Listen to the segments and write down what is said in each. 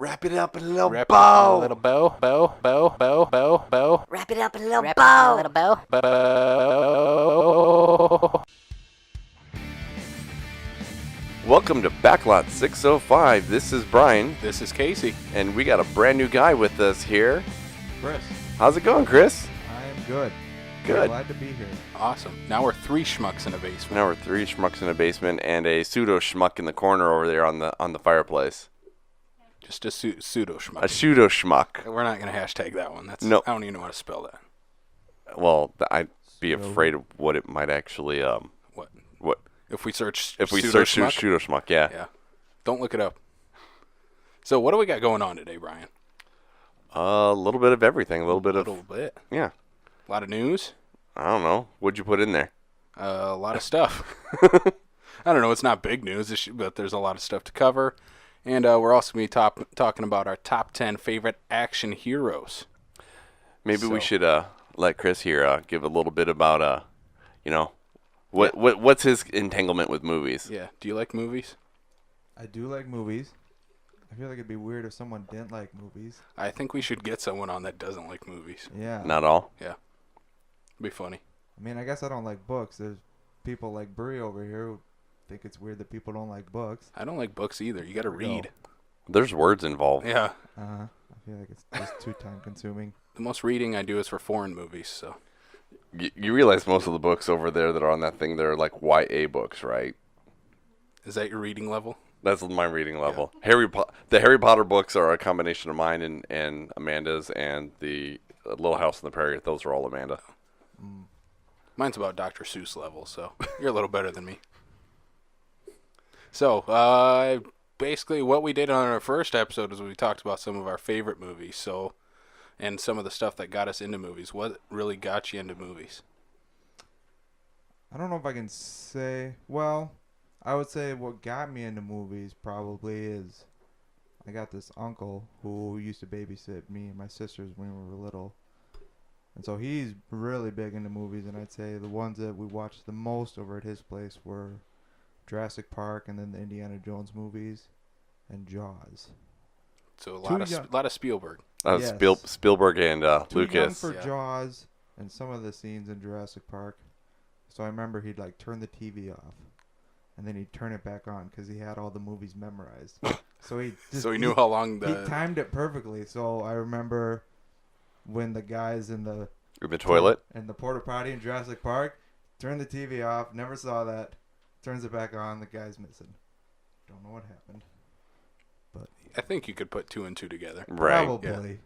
Wrap it up in a little Wrap bow. a little bow. Wrap it up in a little bow. Bow. Welcome to Backlot 605. This is Brian, This is Casey. and we got a brand new guy with us here. Chris, How's it going, Chris? I am good. Good. Glad to be here. Awesome. Now we're three schmucks in a basement. Now we're three schmucks in a basement and a pseudo schmuck in the corner over there on the fireplace. Just a pseudo schmuck. A pseudo schmuck. We're not going to hashtag that one. That's No. I don't even know how to spell that. Well, I'd be afraid of what it might actually What? what If we search if we pseudo search schmuck? pseudo schmuck. Yeah. Yeah. Don't look it up. So what do we got going on today, Brian? A little bit of everything. A little bit of bit. yeah. A lot of news. I don't know. What'd you put in there? A lot of stuff. I don't know. It's not big news, but there's a lot of stuff to cover. And we're also going to be talking about our top 10 favorite action heroes. Maybe we So- should let Chris here give a little bit about what's his entanglement with movies. Yeah. Do you like movies? I do like movies. I feel like it'd be weird if someone didn't like movies. I think we should get someone on that doesn't like movies. Yeah. Not all. Yeah. It'd be funny. I mean, I guess I don't like books. There's people like Brie over here who think it's weird that people don't like books. I don't like books either. You got to read. There's words involved. Yeah. I feel like it's just too time consuming. The most reading I do is for foreign movies, so. You realize most of the books over there that are on that thing, they're like YA books, right? Is that your reading level? That's my reading level. The Harry Potter books are a combination of mine and Amanda's, and the Little House on the Prairie. Those are all Amanda. Mine's about Dr. Seuss level, so you're a little better than me. So, basically what we did on our first episode is we talked about some of our favorite movies, so, and some of the stuff that got us into movies. What really got you into movies? I don't know if I can say. Well, I would say what got me into movies probably is I got this uncle who used to babysit me and my sisters when we were little. And so he's really big into movies, and I'd say the ones that we watched the most over at his place were Jurassic Park and then the Indiana Jones movies and Jaws. So Too a lot of Spielberg. Yes. Spielberg and Too young Lucas. for Yeah. Jaws and some of the scenes in Jurassic Park. So I remember he'd like turn the TV off, and then he'd turn it back on because he had all the movies memorized. So he Knew how long he timed it perfectly. So I remember when the guys in the toilet. and the porta potty in Jurassic Park turned the TV off. Never saw that. Turns it back on. The guy's missing. Don't know what happened. I think you could put two and two together. Right. Probably.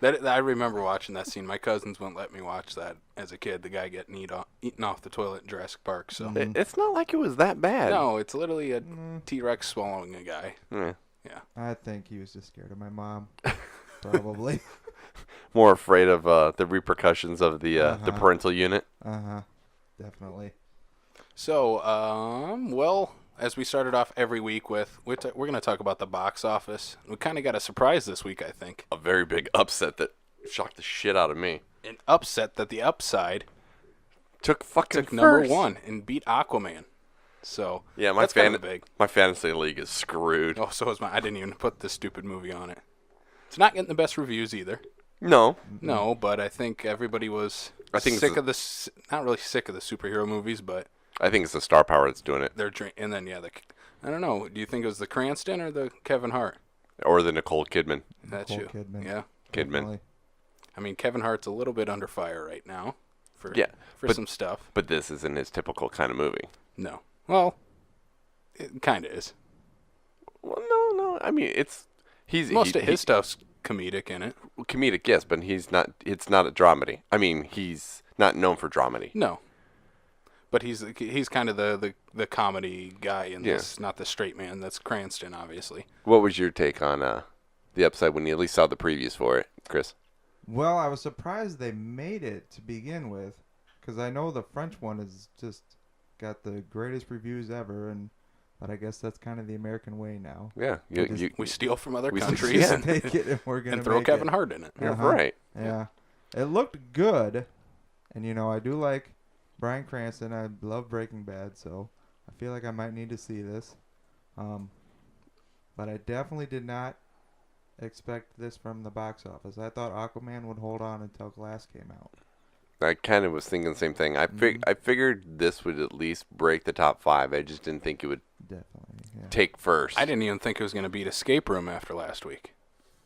I remember watching that scene. My cousins wouldn't let me watch that as a kid. The guy getting eaten off the toilet in Jurassic Park. So It's not like it was that bad. no, it's literally a T-Rex swallowing a guy. Yeah. Yeah. I think he was just scared of my mom. Probably. More afraid of the repercussions of the parental unit. Definitely. So, well, as we started off every week with, we're going to talk about the box office. We kind of got a surprise this week, I think. A very big upset that shocked the shit out of me. An upset that the upside Took number first. one and beat Aquaman. So, Yeah, that's kind of big. my fantasy league is screwed. Oh, so is mine. I didn't even put this stupid movie on it. It's not getting the best reviews either. No. No, but I think everybody was sick of the, not really sick of the superhero movies, but I think it's the star power that's doing it. and then, I don't know. Do you think it was the Cranston or the Kevin Hart? Or the Nicole Kidman. That's Nicole you. Kidman. Yeah. Kidman. Definitely. I mean, Kevin Hart's a little bit under fire right now for but- some stuff. But this isn't his typical kind of movie. No. Well, it kind of is. Well, no. I mean, Most of his stuff's comedic in it. comedic, yes, but he's not. It's not a dramedy. I mean, he's not known for dramedy. No. But he's kind of the comedy guy in Yeah. this, not the straight man. That's Cranston, obviously. What was your take on the upside when you at least saw the previews for it, Chris? Well, I was surprised they made it to begin with, because I know the French one has just got the greatest reviews ever, but I guess that's kind of the American way now. Yeah, We steal from other We steal- countries yeah. and, Take it and we're gonna and throw make Kevin it. Hart in it. you're Uh-huh. right. Yeah, it looked good, and I do like Bryan Cranston. I love Breaking Bad, so I feel like I might need to see this. But I definitely did not expect this from the box office. I thought Aquaman would hold on until Glass came out. I kind of was thinking the same thing. I figured this would at least break the top 5. I just didn't think it would Definitely, yeah. take first. I didn't even think it was going to beat Escape Room after last week.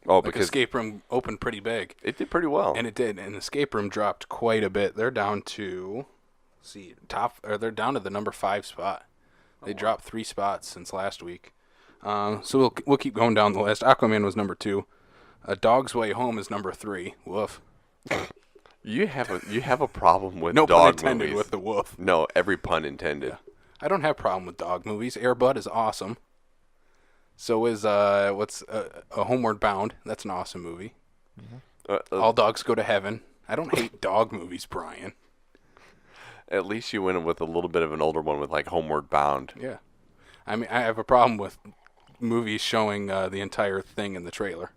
Oh, Like because Escape Room opened pretty big. it did pretty well. And it did. And Escape Room dropped quite a bit. They're down to, they're down to the number 5 spot. They dropped 3 spots since last week. So we'll keep going down the list. Aquaman was number 2. A Dog's Way Home is number 3. Woof. You have a problem with No pun dog intended movies. with the woof. No, every pun intended. Yeah. I don't have a problem with dog movies. Air Bud is awesome. So is a Homeward Bound. That's an awesome movie. All Dogs Go to Heaven. I don't hate dog movies, Brian. At least you went with a little bit of an older one with like Homeward Bound. Yeah. I mean, I have a problem with movies showing the entire thing in the trailer.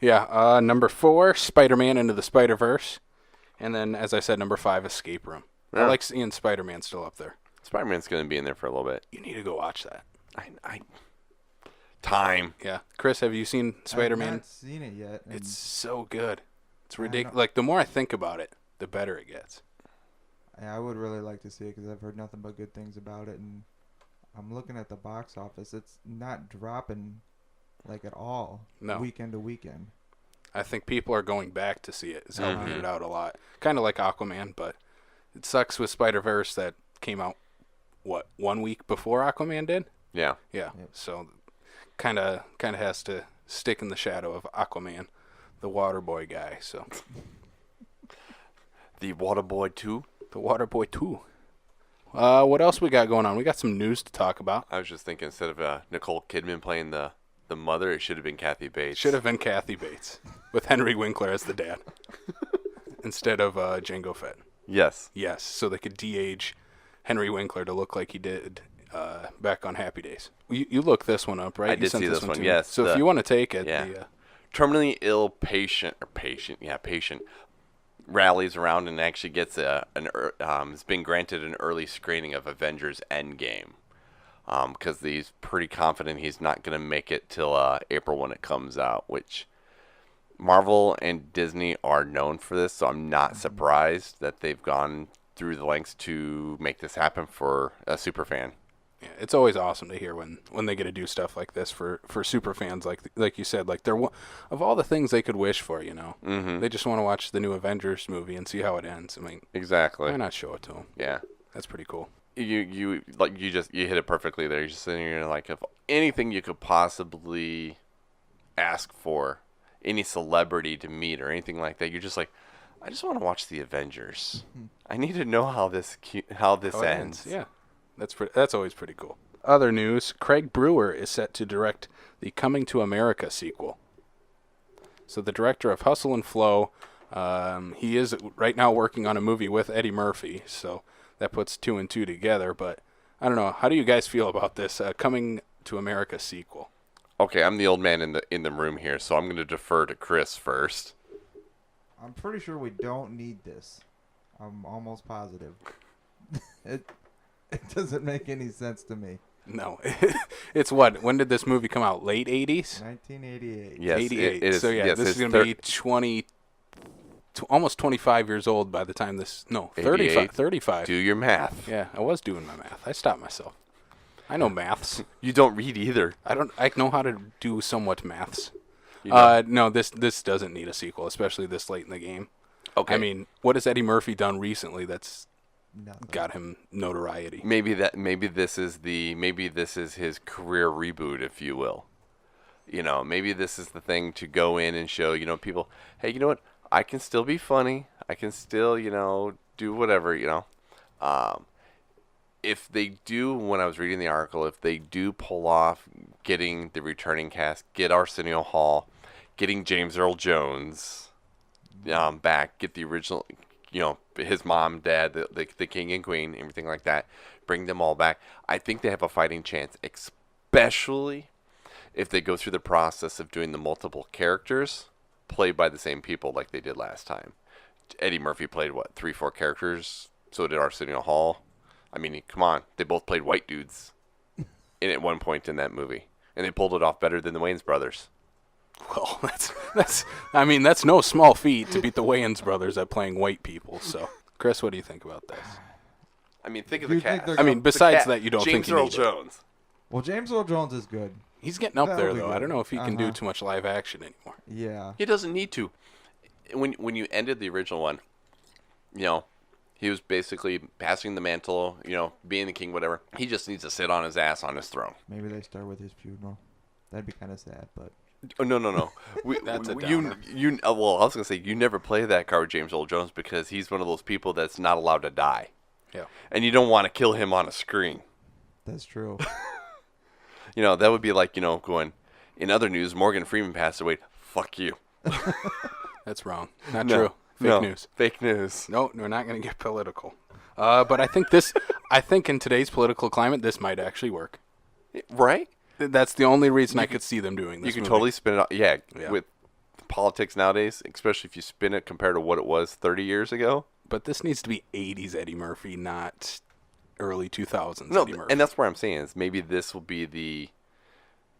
Yeah, number 4, Spider-Man Into the Spider-Verse. And then, as I said, number 5, Escape Room. Yeah. I like seeing Spider-Man still up there. Spider-Man's going to be in there for a little bit. You need to go watch that. Time. Yeah. Chris, have you seen Spider-Man? I've not seen it yet. and It's so good. It's I ridiculous. know. Like, the more I think about it, the better it gets. I would really like to see it because I've heard nothing but good things about it. And I'm looking at the box office. It's not dropping like at all. No. Weekend to weekend. I think people are going back to see it. It's helping Mhm. it out a lot. Kind of like Aquaman, but it sucks with Spider-Verse that came out, 1 week before Aquaman did? Yeah. Yeah. Yep. So kind of has to stick in the shadow of Aquaman, the water boy guy. So The Waterboy 2. the water boy too. What else we got going on? We got some news to talk about. I was just thinking instead of Nicole Kidman playing the mother, it should have been Kathy Bates. Should have been Kathy Bates with Henry Winkler as the dad instead of Django Fett. Yes. Yes, so they could de-age Henry Winkler to look like he did back on Happy Days. You look this one up, right? I You did sent see this to one, me. yes, So if you want to take it, yeah. Terminally ill patient rallies around and actually gets has been granted an early screening of Avengers Endgame because he's pretty confident he's not going to make it till April when it comes out, which Marvel and Disney are known for this, so I'm not surprised that they've gone through the lengths to make this happen for a super fan. Yeah, it's always awesome to hear when they get to do stuff like this for super fans, like you said, like of all the things they could wish for, Mm-hmm. they just want to watch the new Avengers movie and see how it ends. I mean, Exactly. why not show it to them? Yeah. That's pretty cool. You hit it perfectly there. You're just sitting here like, if anything you could possibly ask for, any celebrity to meet or anything like that, you're just like, I just want to watch the Avengers. I need to know how this How it ends. Yeah, that's always pretty cool. Other news: Craig Brewer is set to direct the Coming to America sequel. So the director of Hustle and Flow, he is right now working on a movie with Eddie Murphy. So that puts 2 and 2 together. But I don't know. How do you guys feel about this Coming to America sequel? Okay, I'm the old man in the room here, so I'm going to defer to Chris first. I'm pretty sure we don't need this. I'm almost positive. It doesn't make any sense to me. No, it's what? When did this movie come out? Late 80s? 1988. Yes, 88. it is. So yeah, yes, this is it's going to be almost 25 years old by the time this. No, 35. 88. 35. Do your math. Yeah, I was doing my math. I stopped myself. I know maths. You don't read either. I know how to do somewhat maths. You know? No, this doesn't need a sequel, especially this late in the game. Okay. I mean, what has Eddie Murphy done recently that's Nothing. got him notoriety? Maybe this is his career reboot, if you will. Maybe this is the thing to go in and show, people, hey, you know what? I can still be funny. I can still, do whatever, If they do, when I was reading the article, if they do pull off getting the returning cast, get Arsenio Hall, getting James Earl Jones back, get the original, his mom, dad, the king and queen, everything like that, bring them all back, I think they have a fighting chance, especially if they go through the process of doing the multiple characters played by the same people like they did last time. Eddie Murphy played, 3-4 characters? So did Arsenio Hall. I mean, come on. They both played white dudes at one point in that movie. And they pulled it off better than the Wayans brothers. Well, that's no small feat to beat the Wayans brothers at playing white people. So, Chris, what do you think about this? I mean, think of You the think cast. they're I mean, besides cast. that, you don't James think you Earl need it. Jones. Well, James Earl Jones is good. He's getting up That'll there, be though. I good. don't know if he can do Uh-huh. too much live action anymore. Yeah. He doesn't need to. When you ended the original one, he was basically passing the mantle, being the king, whatever. He just needs to sit on his ass on his throne. Maybe they start with his funeral. That'd be kind of sad, but Oh, no. That's a you downer. well, I was gonna say you never play that card with James Earl Jones because he's one of those people that's not allowed to die, Yeah. and you don't want to kill him on a screen. that's true. That would be like going. In other news, Morgan Freeman passed away. Fuck you. That's wrong. Not No, true. Fake no, news. Fake news. No, we're not going to get political. But I think in today's political climate, this might actually work. Right? That's the only reason I could see them doing this. You can movie. totally spin it out. Yeah, Yeah. with politics nowadays, especially if you spin it compared to what it was 30 years ago. But this needs to be 80s Eddie Murphy, not early 2000s No, Eddie Murphy. and that's where I'm saying is maybe this will be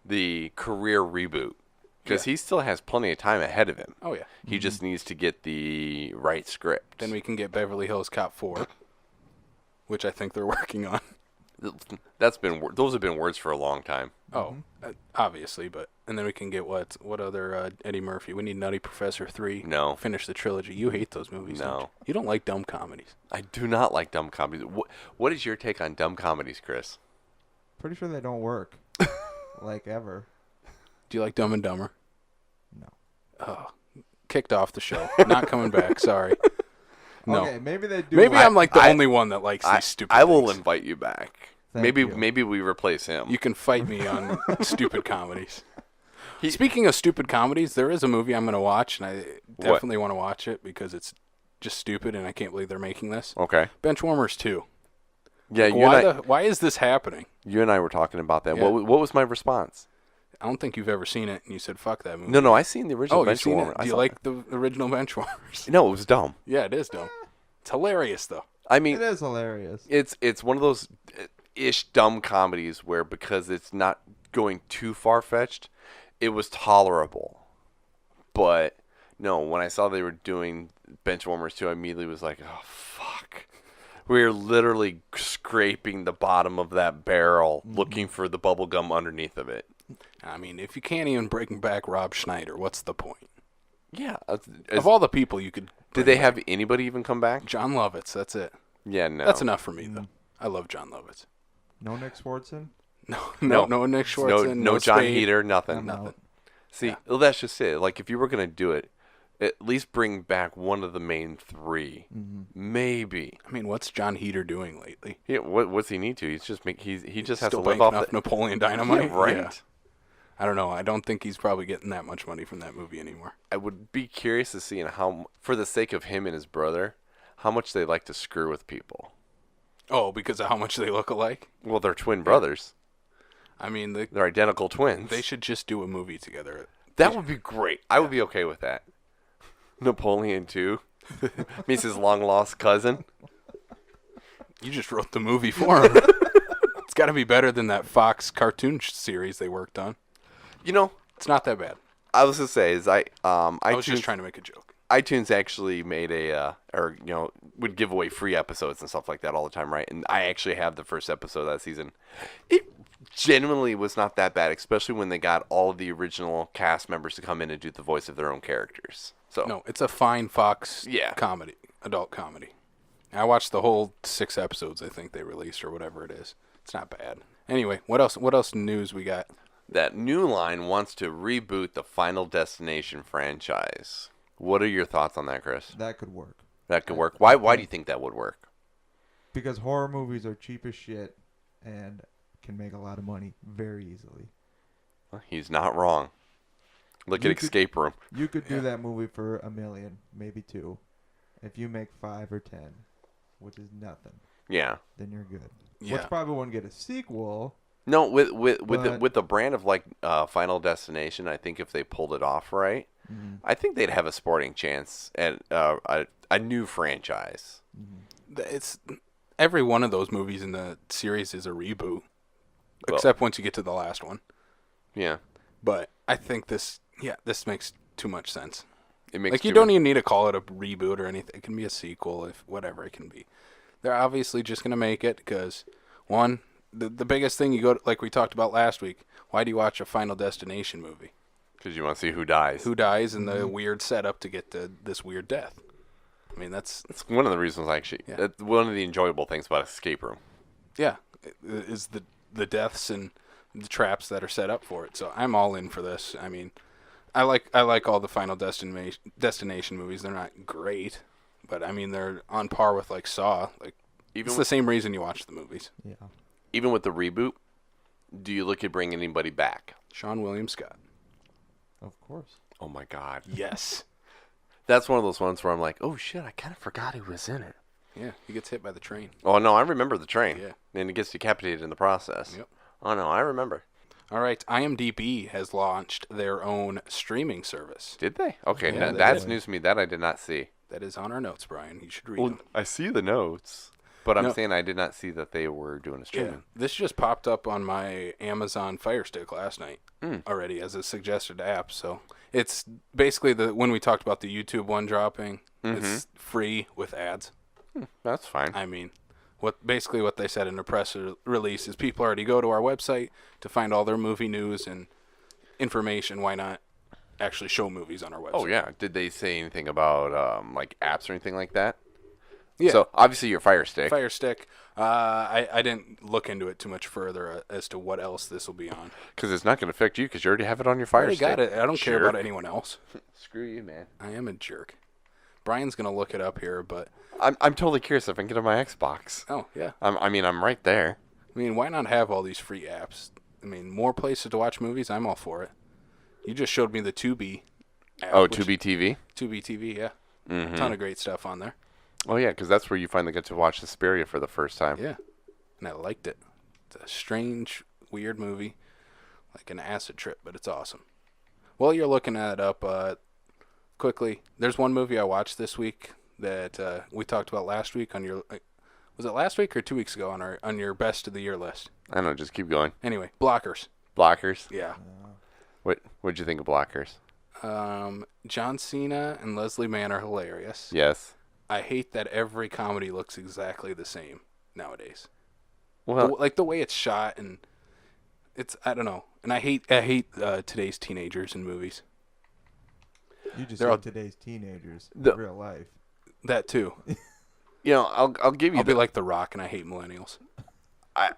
the career reboot because Yeah. he still has plenty of time ahead of him. Oh, yeah. He just needs to get the right script. Then we can get Beverly Hills Cop 4, which I think they're working on. Those have been words for a long time. Oh, obviously, but and then we can get what other Eddie Murphy? We need Nutty Professor 3. No. Finish the trilogy. You hate those movies. Don't No. you? You don't like dumb comedies. I do not like dumb comedies. What is your take on dumb comedies, Chris? Pretty sure they don't work. Like ever. Do you like Dumb and Dumber? No. Oh, kicked off the show. Not coming back. Sorry. No. Okay, maybe they do. Maybe I'm like the I- only one that likes these stupid I will things. invite you back. Thank you. Maybe we replace him. You can fight me on stupid comedies. He- Speaking of stupid comedies, there is a movie I'm going to watch, and I definitely want to watch it because it's just stupid, and I can't believe they're making this. Okay. Benchwarmers 2. Yeah, Why is this happening? you and I were talking about that. Yeah. What was my response? I don't think you've ever seen it, and you said, fuck that movie. No, I seen the original Oh, you've seen Benchwarmer. it? Do you like the original Benchwarmers? No, it was dumb. Yeah, it is dumb. It's hilarious, though. I mean, It is hilarious. it's one of those ish dumb comedies where because it's not going too far fetched, it was tolerable. But no, when I saw they were doing Benchwarmers 2, I immediately was like, oh fuck. We're literally scraping the bottom of that barrel looking for the bubble gum underneath of it. I mean, if you can't even bring back Rob Schneider, what's the point? Yeah. Of all the people you could Did they have anybody even come back? John Lovitz, that's it. Yeah, no. That's enough for me, though. I love John Lovitz. No Nick Swartzen? No Nick Schwartzen, no John Spade. Heater, nothing. Nothing. See, well, that's just it. Like, if you were going to do it, at least bring back one of the main three. Maybe. I mean, what's John Heater doing lately? Yeah, what's he need to? He's just he just has to Still live banking off off the Napoleon Dynamite? Yeah, right. Yeah. I don't know. I don't think he's probably getting that much money from that movie anymore. I would be curious to see in how, for the sake of him and his brother, how much they like to screw with people. Oh, because of how much they look alike? Well, they're twin brothers. I mean, They're identical twins. they should just do a movie together. That would be great. I would be okay with that. Napoleon 2 meets his long lost cousin. You just wrote the movie for him. It's got to be better than that Fox cartoon series they worked on. You know, It's not that bad. I was gonna say is I was iTunes, just trying to make a joke. iTunes actually made would give away free episodes and stuff like that all the time, right? And I actually have the first episode of that season. It genuinely was not that bad, especially when they got all of the original cast members to come in and do the voice of their own characters. So No, it's a fine Fox comedy, adult comedy. I watched the whole 6 episodes I think they released or whatever it is. It's not bad. Anyway, what else news we got? that New Line wants to reboot the Final Destination franchise. What are your thoughts on that, Chris? That could work. That could work. Why do you think that would work? Because horror movies are cheap as shit and can make a lot of money very easily. Well, he's not wrong. Look at Escape Room. You could do that movie for $1 million, maybe 2. If you make 5 or 10, which is nothing, Yeah. then you're good. Yeah. Which probably won't get a sequel. No, with the brand of like Final Destination, I think if they pulled it off right, I think they'd have a sporting chance at a new franchise. It's every one of those movies in the series is a reboot, except once you get to the last one. Yeah. But I think this Yeah, this makes too much sense. It makes Like, you too don't much- even need to call it a reboot or anything. It can be a sequel, if whatever it can be. They're obviously just going to make it because, one, the biggest thing you go to, like we talked about last week, why do you watch a Final Destination movie? 'cause you want to see who dies. Who dies and the weird setup to get to this weird death. I mean, that's, It's one of the reasons actually. Yeah. That's one of the enjoyable things about Escape Room. yeah, is the deaths and the traps that are set up for it. So I'm all in for this. I mean, I like all the Final Destination movies. They're not great, but I mean they're on par with like Saw. Like Even it's with, the same reason you watch the movies. Yeah. even with the reboot, do you look at bringing anybody back? Sean William Scott. Of course. Oh my God. Yes. That's one of those ones where I'm like, oh shit, I kind of forgot he was in it. Yeah, he gets hit by the train. Oh no, I remember the train. Yeah. And he gets decapitated in the process. Yep. Oh no, I remember. All right, IMDb has launched their own streaming service. Did they? Okay, Yeah, they that's did. news to me. That I did not see. That is on our notes, Brian. You should read Well, them. I see the notes, but I'm No. saying I did not see that they were doing a Yeah, streaming. this just popped up on my Amazon Fire Stick last night Mm. already as a suggested app. So it's basically when we talked about the YouTube one dropping. It's free with ads. That's fine. I mean, what they said in the press release is people already go to our website to find all their movie news and information. Why not actually show movies on our website? Oh yeah. Did they say anything about like apps or anything like that? Yeah. So obviously your Fire Stick. Fire Stick. I didn't look into it too much further as to what else this will be on. Because it's not going to affect you because you already have it on your I Fire already Stick. got it. I don't care Jerk. about anyone else. Screw you, man. I am a jerk. Brian's gonna look it up here, but I'm totally curious if I can get on my Xbox. oh yeah. I'm right there. I mean, why not have all these free apps? I mean, more places to watch movies. I'm all for it. You just showed me the Tubi app. Oh, which- 2B TV? Tubi TV, yeah. Mm-hmm. Ton of great stuff on there. Oh, yeah, because that's where you finally get to watch Suspiria for the first time. Yeah, and I liked it. It's a strange, weird movie, like an acid trip, but it's awesome. While you're looking that up, quickly, there's one movie I watched this week that we talked about last week on your. Was it last week or 2 weeks ago on your best of the year list? I don't know, just keep going. Anyway, Blockers. Blockers? Yeah. What'd you think of Blockers? John Cena and Leslie Mann are hilarious. Yes. I hate that every comedy looks exactly the same nowadays. Well, Like the way it's shot, and I don't know. And I hate today's teenagers in movies. You just They're said all- today's teenagers The- in real life. That too. I'll give you I'll be like The Rock, and I hate millennials.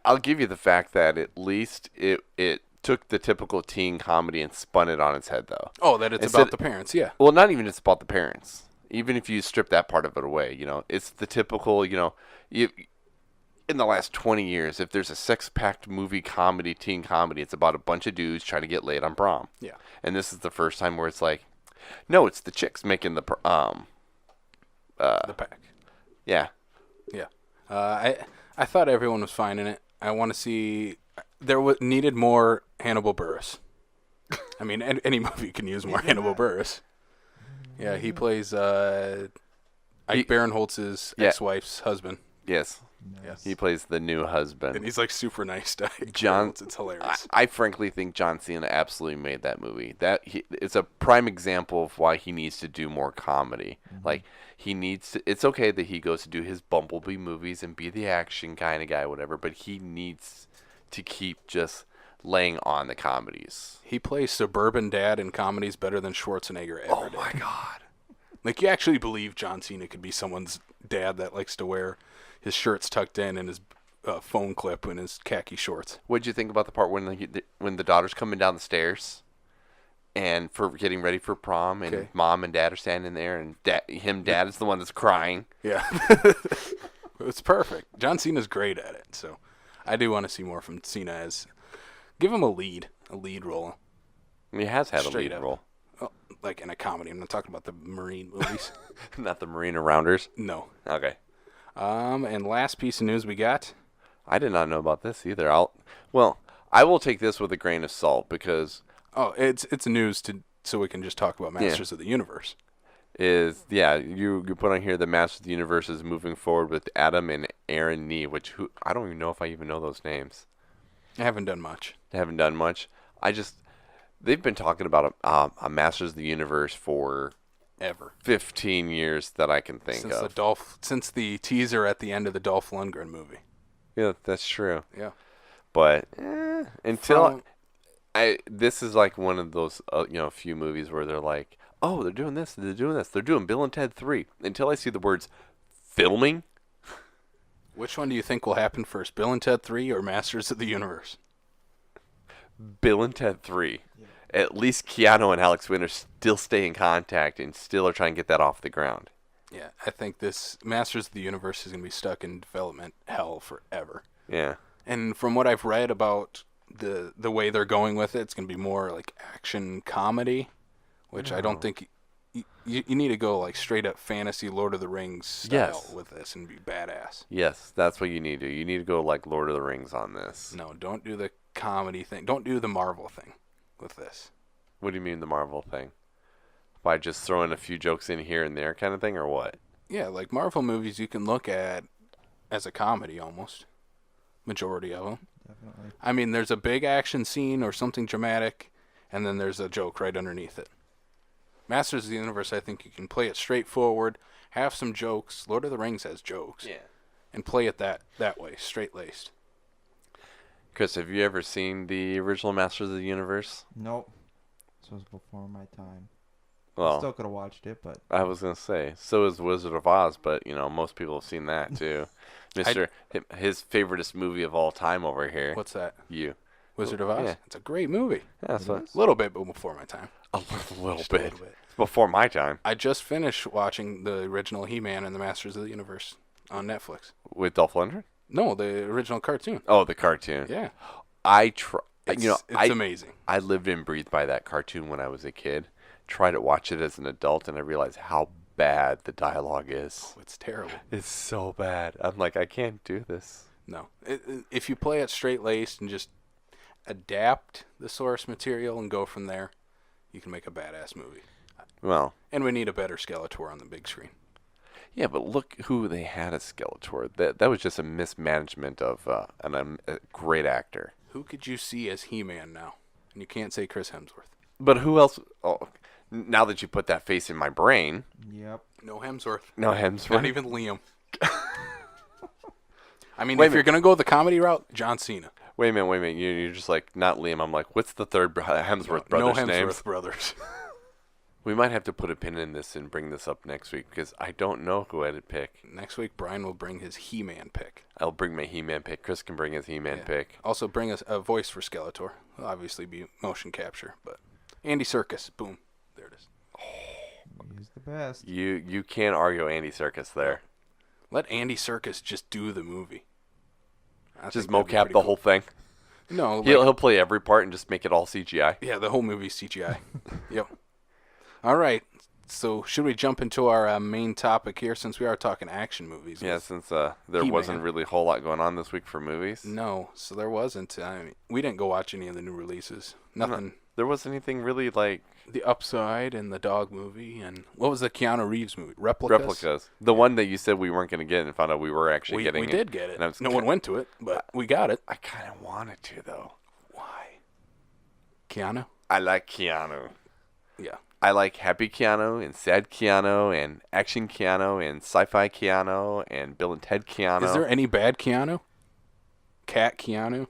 I'll give you the fact that at least it took the typical teen comedy and spun it on its head, though. Oh, that it's Instead- about the parents. Yeah. Well, not even just about the parents. Even if you strip that part of it away, it's the typical, you in the last 20 years, if there's a sex-packed movie comedy, teen comedy, it's about a bunch of dudes trying to get laid on prom. Yeah. And this is the first time where it's like, no, it's the chicks making the The pack. yeah. Yeah. I thought everyone was fine in it. I want to see. There needed more Hannibal Buress. I mean, any movie can use more Hannibal Buress. Yeah, he plays Ike Barinholtz's Yeah. ex-wife's husband. Yes. Yes. He plays the new husband. And he's like super nice to Ike John- Barinholtz. It's hilarious. I frankly think John Cena absolutely made that movie. It's a prime example of why he needs to do more comedy. Like he needs to. It's okay that he goes to do his Bumblebee movies and be the action kind of guy, whatever. But he needs to keep just laying on the comedies. He plays suburban dad in comedies better than Schwarzenegger ever Oh did. my God! Like, you actually believe John Cena could be someone's dad that likes to wear his shirts tucked in and his phone clip and his khaki shorts. What'd you think about the part when the daughter's coming down the stairs, and for getting ready for prom, and Okay. mom and dad are standing there, and dad is the one that's crying. Yeah. It's perfect. John Cena's great at it, so I do want to see more from Cena. Give him a lead role. He has had a Straight lead up. role, Oh, like in a comedy. I'm not talking about the Marine movies. not the Marina Rounders. No. Okay. And last piece of news we got. I did not know about this either. I will take this with a grain of salt because Oh, it's news so we can just talk about Masters of the Universe. you put on here the Masters of the Universe is moving forward with Adam and Aaron Nee, I don't even know if I even know those names. I haven't done much. They haven't done much. They've been talking about a Masters of the Universe for Ever 15 years that I can think since of. since the teaser at the end of the Dolph Lundgren movie. Yeah, that's true. Yeah. But until From- this is like one of those few movies where they're like, oh, they're doing this, they're doing Bill and Ted 3. Until I see the words filming. Which one do you think will happen first, Bill and Ted 3 or Masters of the Universe? Bill and Ted 3. At least Keanu and Alex Winter still stay in contact and still are trying to get that off the ground. Yeah, I think this Masters of the Universe is going to be stuck in development hell forever. Yeah. And from what I've read about the way they're going with it, it's going to be more like action comedy, which I don't think you need to go like straight up fantasy Lord of the Rings style with this and be badass. Yes, that's what you need to do. You need to go like Lord of the Rings on this. No, don't do the comedy thing. Don't do the Marvel thing with this. What do you mean the Marvel thing? By just throwing a few jokes in here and there kind of thing, or what? Yeah, like Marvel movies you can look at as a comedy almost. Majority of them. Definitely. I mean, there's a big action scene or something dramatic, and then there's a joke right underneath it. Masters of the Universe, I think you can play it straightforward, have some jokes. Lord of the Rings has jokes. Yeah. And play it that way, straight-laced. Chris, have you ever seen the original Masters of the Universe? Nope. This was before my time. Well, Still could have watched it, but I was going to say, so is Wizard of Oz, but, most people have seen that, too. His favoriteest movie of all time over here. What's that? You. Wizard of Oz? Yeah. It's a great movie. Yeah, that's what. A little bit, but before my time. A little Just bit. It's before my time. I just finished watching the original He-Man and the Masters of the Universe on Netflix. With Dolph Lundgren? No, the original cartoon. Oh, the cartoon. Yeah. It's amazing. I lived and breathed by that cartoon when I was a kid. Tried to watch it as an adult, and I realized how bad the dialogue is. Oh, it's terrible. It's so bad. I'm like, I can't do this. No. If you play it straight-laced and just adapt the source material and go from there, you can make a badass movie. Well. And we need a better Skeletor on the big screen. Yeah, but look who they had as Skeletor. That was just a mismanagement of a great actor. Who could you see as He-Man now? And you can't say Chris Hemsworth. But who else? Oh, now that you put that face in my brain. yep. No Hemsworth. No Hemsworth. Not even Liam. I mean, if you're going to go the comedy route, John Cena. Wait a minute. You're just like, not Liam. I'm like, what's the third Hemsworth brother's name? No Hemsworth brothers. We might have to put a pin in this and bring this up next week because I don't know who I'd pick. Next week, Brian will bring his He-Man pick. I'll bring my He-Man pick. Chris can bring his He-Man pick. Also, bring us a voice for Skeletor. It'll obviously be motion capture, but Andy Serkis. Boom. There it is. He's the best. You can't argue Andy Serkis there. Let Andy Serkis just do the movie. Just mocap the whole thing. No, he'll play every part and just make it all CGI. Yeah, the whole movie's CGI. Yep. All right. So should we jump into our main topic here since we are talking action movies? Yeah, since there wasn't really a whole lot going on this week for movies. No, so there wasn't. I mean, we didn't go watch any of the new releases. Nothing. No, there wasn't anything really like... The Upside and the Dog movie and... What was the Keanu Reeves movie? Replicas? The one that you said we weren't going to get and found out we were actually getting it. We did get it. No one went to it, but we got it. I kind of wanted to, though. Why? Keanu? I like Keanu. Yeah. I like happy Keanu and sad Keanu and action Keanu and sci-fi Keanu and Bill and Ted Keanu. Is there any bad Keanu? Cat Keanu?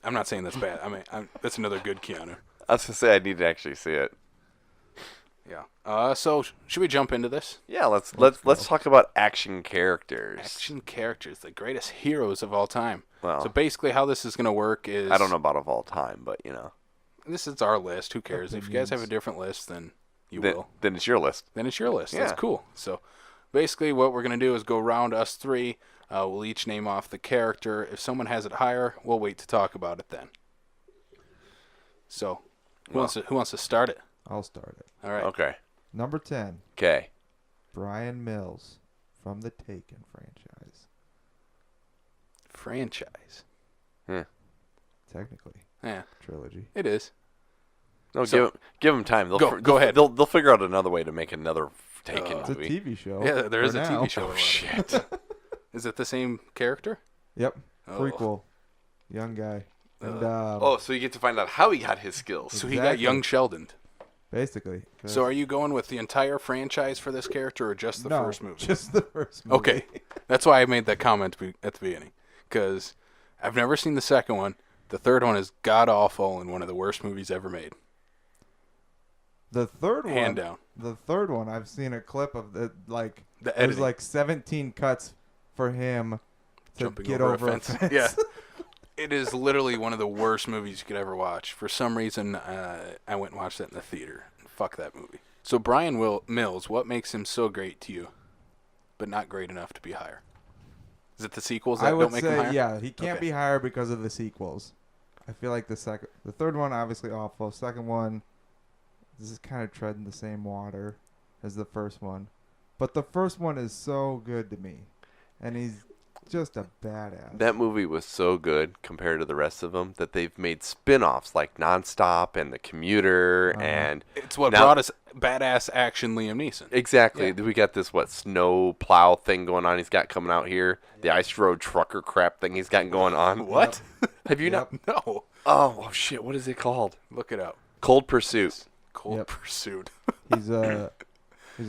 I'm not saying that's bad. I mean, that's another good Keanu. I was going to say I need to actually see it. Yeah. So should we jump into this? Yeah, let's talk about action characters. Action characters, the greatest heroes of all time. Well, so basically how this is going to work is... I don't know about of all time, but This is our list. Who cares? If you guys have a different list, then you will. Then it's your list. Then it's your list. Yeah. That's cool. So basically what we're going to do is go round us three. We'll each name off the character. If someone has it higher, we'll wait to talk about it then. So who wants to start it? I'll start it. All right. Okay. Number 10. Okay. Brian Mills from the Taken franchise. Franchise. Technically. Yeah. Trilogy. It is. No, So- give them time. Go ahead. They'll figure out another way to make another Taken It's a movie. TV show. Yeah, there is for a now. TV show. Oh shit. Is it the same character? Yep. Oh. Prequel. Young guy. And, Oh, so you get to find out how he got his skills. So he got young Sheldon. Basically. So are you going with the entire franchise for this character or just the first movie? Just the first movie. Okay. That's why I made that comment at the beginning. Because I've never seen the second one. The third one is god-awful and one of the worst movies ever made. The third one. Hand down. The third one, I've seen a clip of The there's editing. like 17 cuts for him to Jumping get over over a fence. Yeah. It is literally one of the worst movies you could ever watch. For some reason, I went and watched that in the theater. Fuck that movie. So Brian Mills, what makes him so great to you, but not great enough to be higher? Is it the sequels that I would don't make him say, higher? yeah, he can't Okay. be higher because of the sequels. I feel like the third one, obviously awful. Second one, this is kind of treading the same water as the first one. But the first one is so good to me. And he's just a badass. That movie was so good compared to the rest of them that they've made spin-offs like Nonstop and The Commuter and It's what now- brought us badass action Liam Neeson. exactly. Yeah. We got this snow plow thing going on. He's got coming out here. The ice road trucker crap thing he's got going on. What? Have you not? No. Oh shit! What is it called? Look it up. Cold Pursuit. Cold Yep. Pursuit. He's a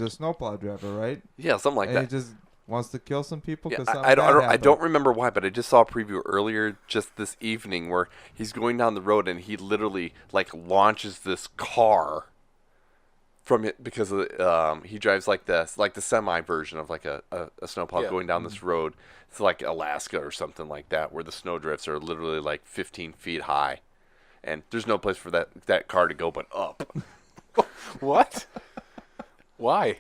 snowplow driver, right? Yeah, something like And he that. just wants to kill some people Yeah, because I don't remember why, but I just saw a preview earlier just this evening where he's going down the road and he literally launches this car from it because of he drives the semi version of a snowplow Yeah. going down this road. It's like Alaska or something like that where the snow drifts are literally 15 feet high, and there's no place for that car to go but up. What? Why?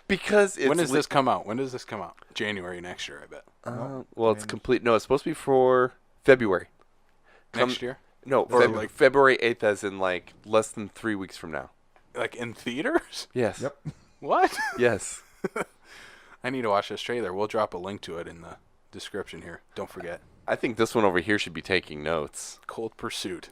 Because it's When does this come out? January next year, I bet. well, it's complete. No, it's supposed to be for February. Next year? No, Or February 8th, as in less than 3 weeks from now. Like in theaters? Yes. Yep. What? Yes. I need to watch this trailer. We'll drop a link to it in the description here. Don't forget. I think this one over here should be taking notes. Cold Pursuit.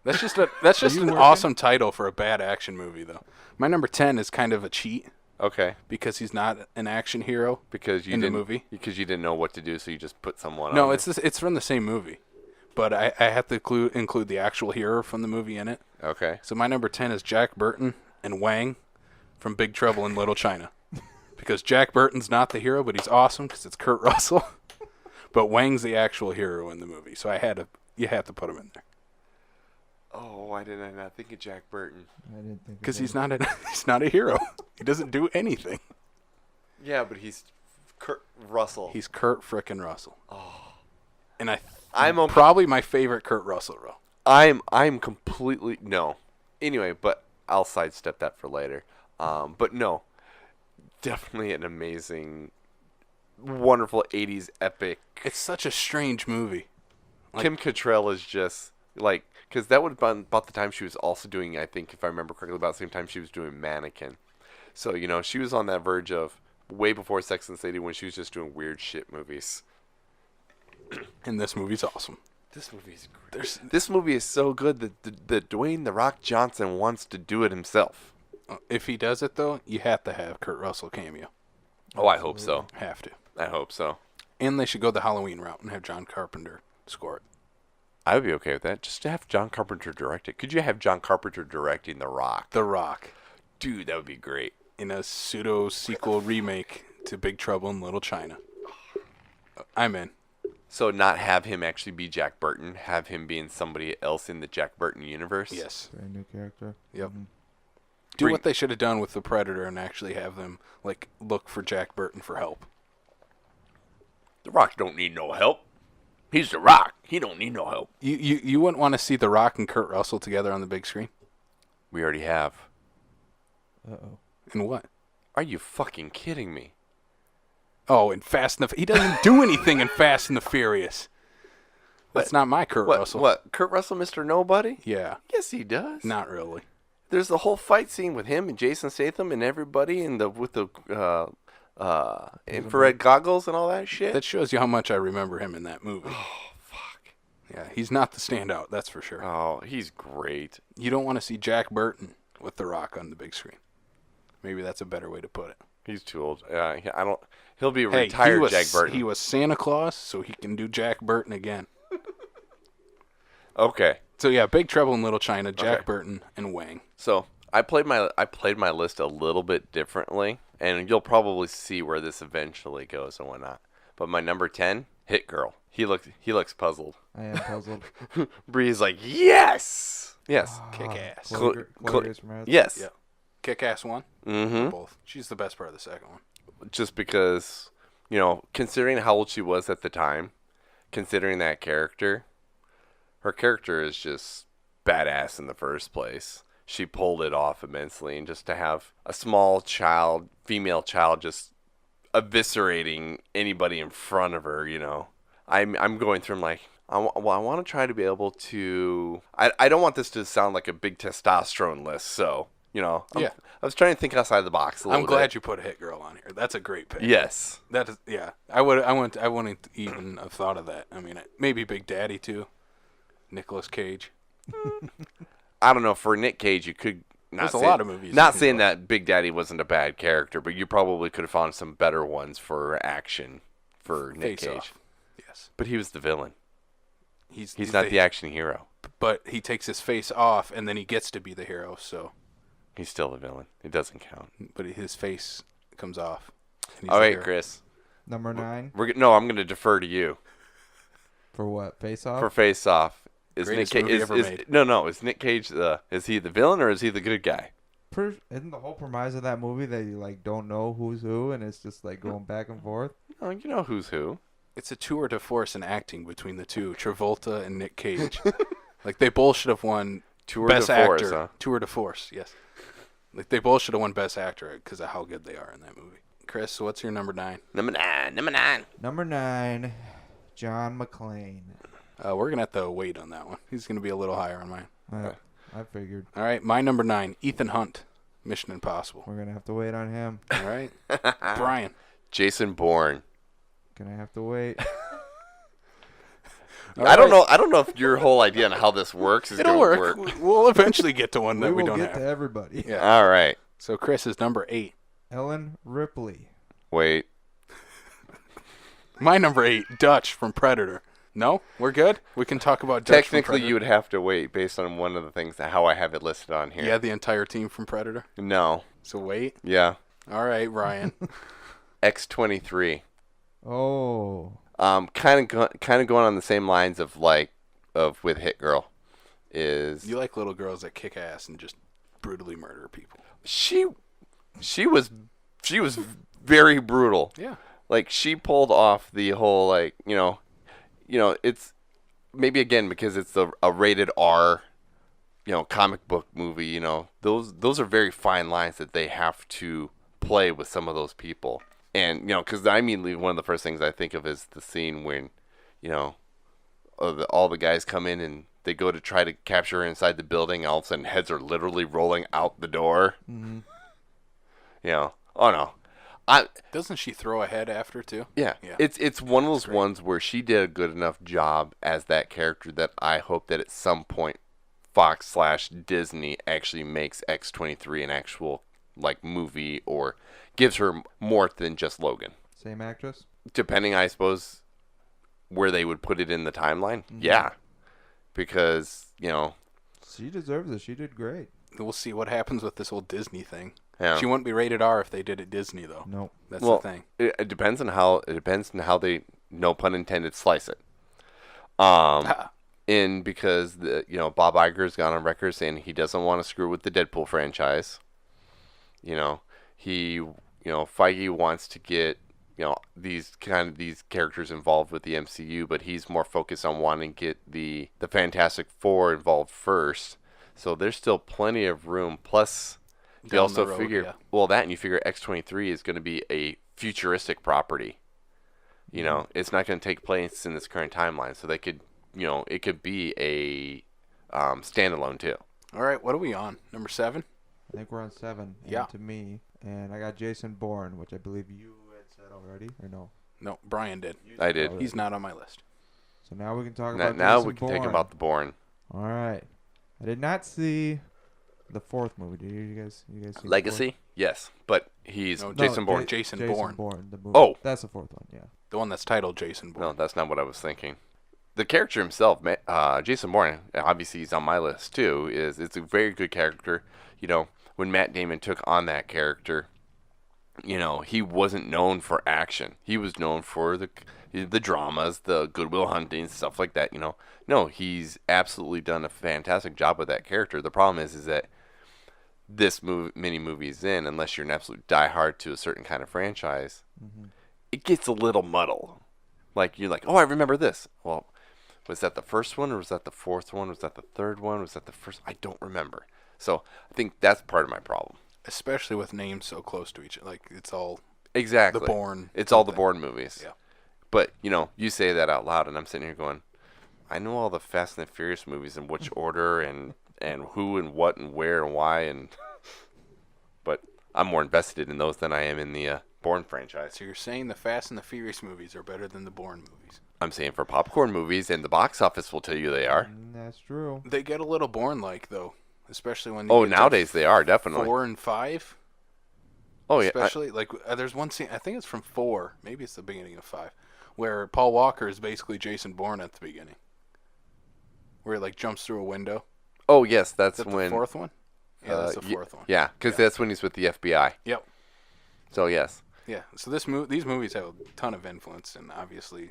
That's just an working? awesome title for a bad action movie, though. My number 10 is kind of a cheat Okay. because he's not an action hero. Because you In the didn't movie? Because you didn't know what to do, so you just put someone. No, on it's from the same movie, but I have to include the actual hero from the movie in it. there. Okay. So my number 10 is Jack Burton and Wang from Big Trouble in Little China. Because Jack Burton's not the hero, but he's awesome because it's Kurt Russell. But Wang's the actual hero in the movie, so you had to put him in there. Oh, why did I not think of Jack Burton? I didn't think. Because he's not a hero. He doesn't do anything. Yeah, but he's Kurt Russell. He's Kurt frickin' Russell. Oh. And I'm okay. probably my favorite Kurt Russell role. I'm completely no. Anyway, but I'll sidestep that for later. But no, definitely an amazing, wonderful '80s epic. It's such a strange movie. Kim Cattrall is just because that would have been about the time she was also doing, I think, if I remember correctly, about the same time she was doing Mannequin. So, she was on that verge of way before Sex and the City when she was just doing weird shit movies. And this movie's awesome. This movie is great. This movie is so good that Dwayne "The Rock" Johnson wants to do it himself. If he does it, though, you have to have Kurt Russell cameo. Oh, I hope so. Have to. I hope so. And they should go the Halloween route and have John Carpenter score it. I would be okay with that. Just to have John Carpenter direct it. Could you have John Carpenter directing The Rock? The Rock. Dude, that would be great. In a pseudo-sequel remake to Big Trouble in Little China. I'm in. So not have him actually be Jack Burton, have him being somebody else in the Jack Burton universe? Yes. Brand new character. Yep. Mhm. Do what they should have done with The Predator and actually have them look for Jack Burton for help. The Rock don't need no help. He's The Rock. He don't need no help. You wouldn't want to see The Rock and Kurt Russell together on the big screen? We already have. Uh-oh. In what? Are you fucking kidding me? Oh, in Fast and the... He doesn't do anything in Fast and the Furious. That's not my Kurt Russell. What? Kurt Russell, Mr. Nobody? Yeah. Yes, he does. Not really. There's the whole fight scene with him and Jason Statham and everybody with the infrared goggles and all that shit. That shows you how much I remember him in that movie. Oh, fuck. Yeah, he's not the standout, that's for sure. Oh, he's great. You don't want to see Jack Burton with The Rock on the big screen. Maybe that's a better way to put it. He's too old. I don't. He'll be a Hey, retired Jack Burton. He was Santa Claus, so he can do Jack Burton again. Okay. So yeah, Big Trouble in Little China, Jack Okay. Burton, and Wang. So I played my list a little bit differently, and you'll probably see where this eventually goes and whatnot. But my number 10, Hit Girl. He looks puzzled. I am puzzled. Bree's like, yes, yes, Kick ass. Chloe Cl- Grace Moretz. yes. Yep. Kick-Ass 1? Mm-hmm. Both. She's the best part of the second one. Just because, considering how old she was at the time, considering that character, her character is just badass in the first place. She pulled it off immensely, and just to have a small child, female child, just eviscerating anybody in front of her, I'm going through. I'm like, I want to try to be able to. I don't want this to sound like a big testosterone list, so Yeah. I was trying to think outside the box a little I'm bit. glad you put Hit Girl on here. That's a great pick. Yes. That is, yeah. I wouldn't even have thought of that. I mean, maybe Big Daddy too. Nicolas Cage. I don't know. For Nick Cage, you could. There's a lot of movies. Not saying that Big Daddy wasn't a bad character, but you probably could have found some better ones for action for Nick Face Cage. Off. Yes. But he was the villain. He's not the action hero. But he takes his face off, and then he gets to be the hero. So, He's still the villain. It doesn't count. but his face comes off. and he's All the right, hero. Chris. Number 9 No, I'm going to defer to you for what? Face Off. for Face Off. Is Greatest Nick movie Cage? ever made. No. Is Nick Cage is he the villain or is he the good guy? Isn't the whole premise of that movie that you like don't know who's who and it's just like going back and forth? Oh, you know who's who. It's a tour de force in acting between the two, Travolta and Nick Cage. Like they both should have won Tour Best de Force, Actor. huh? Tour de Force, yes. Like they both should have won Best Actor because of how good they are in that movie. Chris, what's your number 9? Number 9. Number 9, John McClane. We're gonna have to wait on that one. He's gonna be a little higher on mine. I figured All right, my number 9, Ethan Hunt, Mission Impossible. we're gonna have to wait on him. All right, Brian. Jason Bourne. Gonna have to wait. I don't know if your whole idea on how this works is It'll going to work. work. We'll eventually get to one that we will don't get have. to everybody. Yeah. All right. So Chris is number 8. Ellen Ripley. Wait. My number 8, Dutch from Predator. No, we're good. We can talk about Dutch from Technically, Predator. you would have to wait based on one of the things how I have it listed on here. Yeah, the entire team from Predator. No. So wait. Yeah. All right, Ryan. X-23. Oh. Kind of going on the same lines of with Hit Girl. Is You like little girls that kick ass and just brutally murder people. she was very brutal. Yeah. Like she pulled off the whole it's maybe again because it's a rated R comic book movie, those are very fine lines that they have to play with some of those people. And because I immediately one of the first things I think of is the scene when all the guys come in and they go to try to capture her inside the building, and all of a sudden heads are literally rolling out the door. Mm-hmm. Oh no. Doesn't she throw a head after too? Yeah. Yeah. It's one of those great. ones where she did a good enough job as that character that I hope that at some point Fox/Disney actually makes X-23 an actual movie or gives her more than just Logan. Same actress? Depending, I suppose, where they would put it in the timeline. Mm-hmm. Yeah. Because, She deserves it. She did great. We'll see what happens with this whole Disney thing. yeah. She wouldn't be rated R if they did it Disney though. Nope. That's Well, the thing. It depends on how they, no pun intended, slice it. And because Bob Iger's gone on record saying he doesn't want to screw with the Deadpool franchise. Feige wants to get these characters involved with the MCU, but he's more focused on wanting to get the Fantastic Four involved first. So there's still plenty of room. Plus, they Down also the road, figure that, and you figure X-23 is going to be a futuristic property. It's not going to take place in this current timeline, so they could, it could be a standalone too. All right, what are we on? Number 7? I think we're on 7. Yeah. To me. And I got Jason Bourne, which I believe you had said already. Or no? No, Brian did. I did. Oh, He's not on my list. So now we can talk Now, about now Jason we can Bourne. take about the Bourne. All right. I did not see the 4th movie. Did you guys see the Legacy, yes, but he's No, Jason Bourne. Jason Bourne. The movie. Oh. That's the 4th one, yeah. The one that's titled Jason Bourne. No, that's not what I was thinking. the character himself, Jason Bourne, obviously he's on my list too. It's a very good character. You know, when Matt Damon took on that character, you know, he wasn't known for action. He was known for the dramas, the Goodwill Hunting, stuff like that. You know, no, he's absolutely done a fantastic job with that character. The problem is that this many movies in, unless you're an absolute diehard to a certain kind of franchise, it gets a little muddled. Like you're like, oh, I remember this. Well, was that the first one, or was that the fourth one? Was that the third one? Was that the first? I don't remember. So I think that's part of my problem. Especially with names so close to each other. Like, it's all Exactly. the Bourne. It's all the Bourne movies. Yeah. But, you know, you say that out loud, and I'm sitting here going, I know all the Fast and the Furious movies in which order and who and what and where and why, and but I'm more invested in those than I am in the Bourne franchise. So you're saying the Fast and the Furious movies are better than the Bourne movies? I'm saying for popcorn movies, and the box office will tell you they are. That's true. They get a little Bourne-like, though. Especially when Oh, nowadays they are, definitely. 4 and 5. Oh, yeah. Especially, there's one scene, I think it's from 4, maybe it's the beginning of 5, where Paul Walker is basically Jason Bourne at the beginning. Where he, like, jumps through a window. Oh, yes, that's Is that when... the fourth one? Yeah, that's the fourth one. Yeah, because that's when he's with the FBI. Yep. So, yes. Yeah, so these movies have a ton of influence, and obviously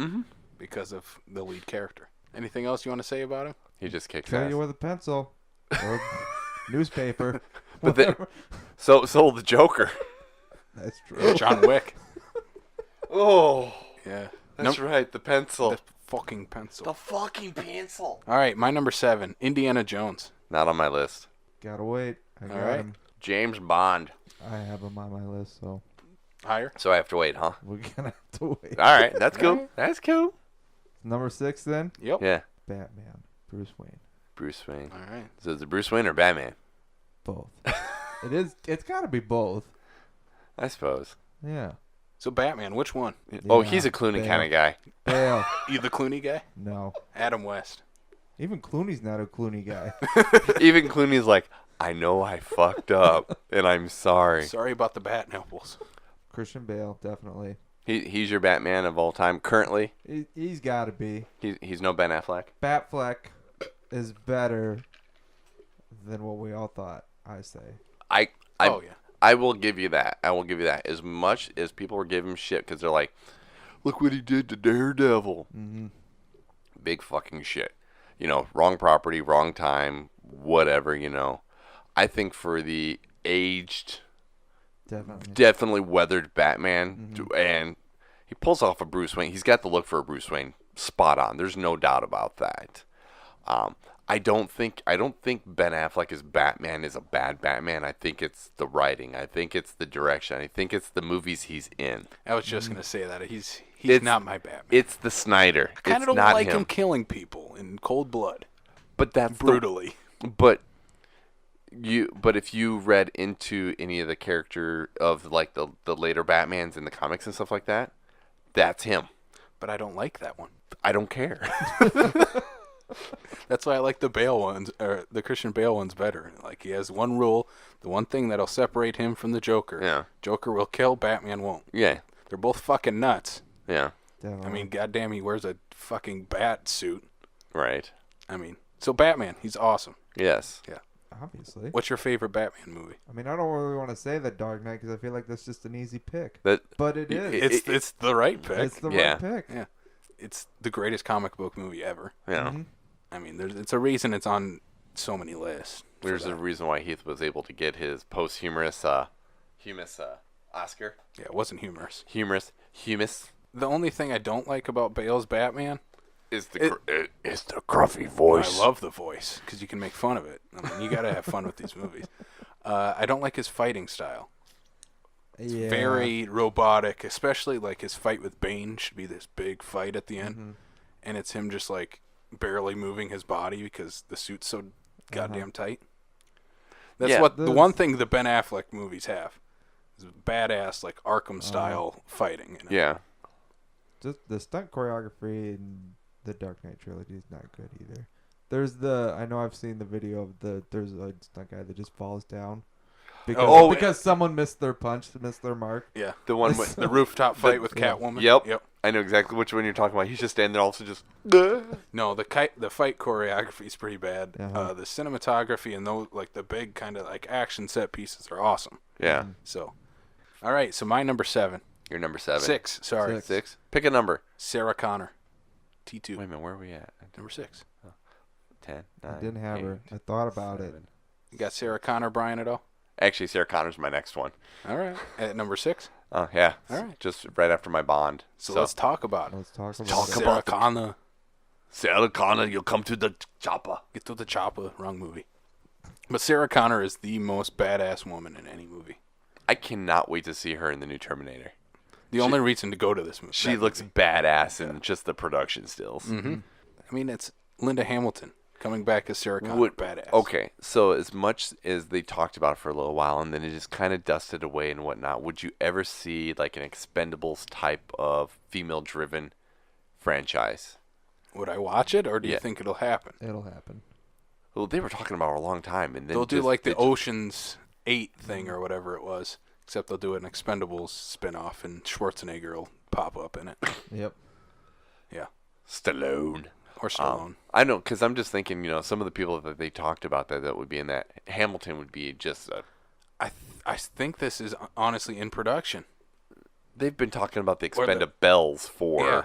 because of the lead character. Anything else you want to say about him? He just kicks Tell ass. you with a pencil or newspaper. But then, so the Joker. That's true. John Wick. Oh, Yeah. that's right, the pencil. The fucking pencil. The fucking pencil. All right, my number 7, Indiana Jones. Not on my list. Gotta wait. I got right. him. James Bond. I have him on my list, so Higher? So I have to wait, huh? we're gonna have to wait. All right, that's cool. That's cool. Number 6 then. Yep. Yeah. Batman. Bruce Wayne. Bruce Wayne. All right. So is it Bruce Wayne or Batman? Both. It's gotta be both. I suppose. Yeah. So Batman, which one? Oh, Yeah, he's a Clooney Bale. kind of guy. Bale. You the Clooney guy? No. Adam West. Even Clooney's not a Clooney guy. Even Clooney's like, I know I fucked up, and I'm sorry. Sorry about the bat nipples. Christian Bale, definitely. He's your Batman of all time currently. He's gotta be. He's no Ben Affleck. Batfleck is better than what we all thought, I say. Oh, yeah. I will give you that. I will give you that. As much as people were giving him shit because they're like, look what he did to Daredevil. Mm-hmm. Big fucking shit. You know, wrong property, wrong time, whatever, you know. I think for the aged, definitely weathered Batman, and he pulls off a Bruce Wayne. He's got the look for a Bruce Wayne spot on. There's no doubt about that. I don't think Ben Affleck as Batman is a bad Batman. I think it's the writing. I think it's the direction. I think it's the movies he's in. I was just going to say that. He's It's- not my Batman. It's the Snyder. I kind It's of don't not like him. him killing people in cold blood. But that's Brutally. But if you read into any of the character of like the later Batmans in the comics and stuff like that, that's him. But I don't like that one. I don't care. That's why I like the Bale ones, or the Christian Bale ones better. Like, he has one rule, the one thing that'll separate him from the Joker. Yeah. Joker will kill, Batman won't. Yeah. They're both fucking nuts. Yeah. I mean, goddamn, he wears a fucking bat suit. Right. I mean, so Batman, he's awesome. Yes. Yeah. obviously. What's your favorite Batman movie? I mean, I don't really want to say The Dark Knight because I feel like that's just an easy pick. That But it is. It's the right pick. It's the Yeah. right pick. Yeah. It's the greatest comic book movie ever. yeah. Mhm. I mean, it's a reason it's on so many lists. for There's that. a reason why Heath was able to get his posthumous Oscar. Yeah, it wasn't humorous. Humus The only thing I don't like about Bale's Batman, is it's the gruffy voice. I love the voice because you can make fun of it. I mean, you got to have fun with these movies. I don't like his fighting style. It's Yeah. very robotic, especially like his fight with Bane should be this big fight at the end. Mhm. And it's him just like barely moving his body because the suit's so goddamn tight. That's Yeah. what the one thing the Ben Affleck movies have is badass like Arkham style fighting. You know? Yeah. Just the stunt choreography in the Dark Knight trilogy is not good either. I know I've seen the video of there's a stunt guy that just falls down. Because someone missed their punch, missed their mark. Yeah. The one with The rooftop fight with yeah. Catwoman. Yep. I know exactly which one you're talking about. He's just standing there, also just. No, the fight choreography is pretty bad. Uh-huh. The cinematography and those like the big kind of like action set pieces are awesome. Yeah. So, all right. So my number 7. You're number 7. 6. Sorry. 6. Pick a number. Sarah Connor. T2. Wait a minute. Where are we at? Number 6. 10. I 9, didn't have 8, her. I thought about 7. You got Sarah Connor, Brian, at all? Actually, Sarah Connor's my next one. All right. At number 6. Oh yeah. All right. Just right after my Bond. So let's talk about it. it. Let's talk about talk it. Sarah Connor. Sarah Connor, you'll come to the chopper. Get to the chopper. Wrong movie. But Sarah Connor is the most badass woman in any movie. I cannot wait to see her in the new Terminator. The only reason to go to this movie. She looks badass in just the production stills. Mm-hmm. I mean, it's Linda Hamilton coming back as Sarah Connor. Badass. Okay, so as much as they talked about it for a little while and then it just kind of dusted away and whatnot, would you ever see like an Expendables type of female-driven franchise? Would I watch it, or do you Yeah. think it'll happen? It'll happen. Well, they were talking about it a long time, and then They'll do just- like the it- Ocean's 8 thing or whatever it was, except they'll do an Expendables spin-off and Schwarzenegger will pop up in it. Yep. Yeah. Stallone. Or Stallone. I know, because I'm just thinking, some of the people that they talked about that would be in that, Hamilton would be just a... I think this is honestly in production. They've been talking about the Or the- Expendables Yeah.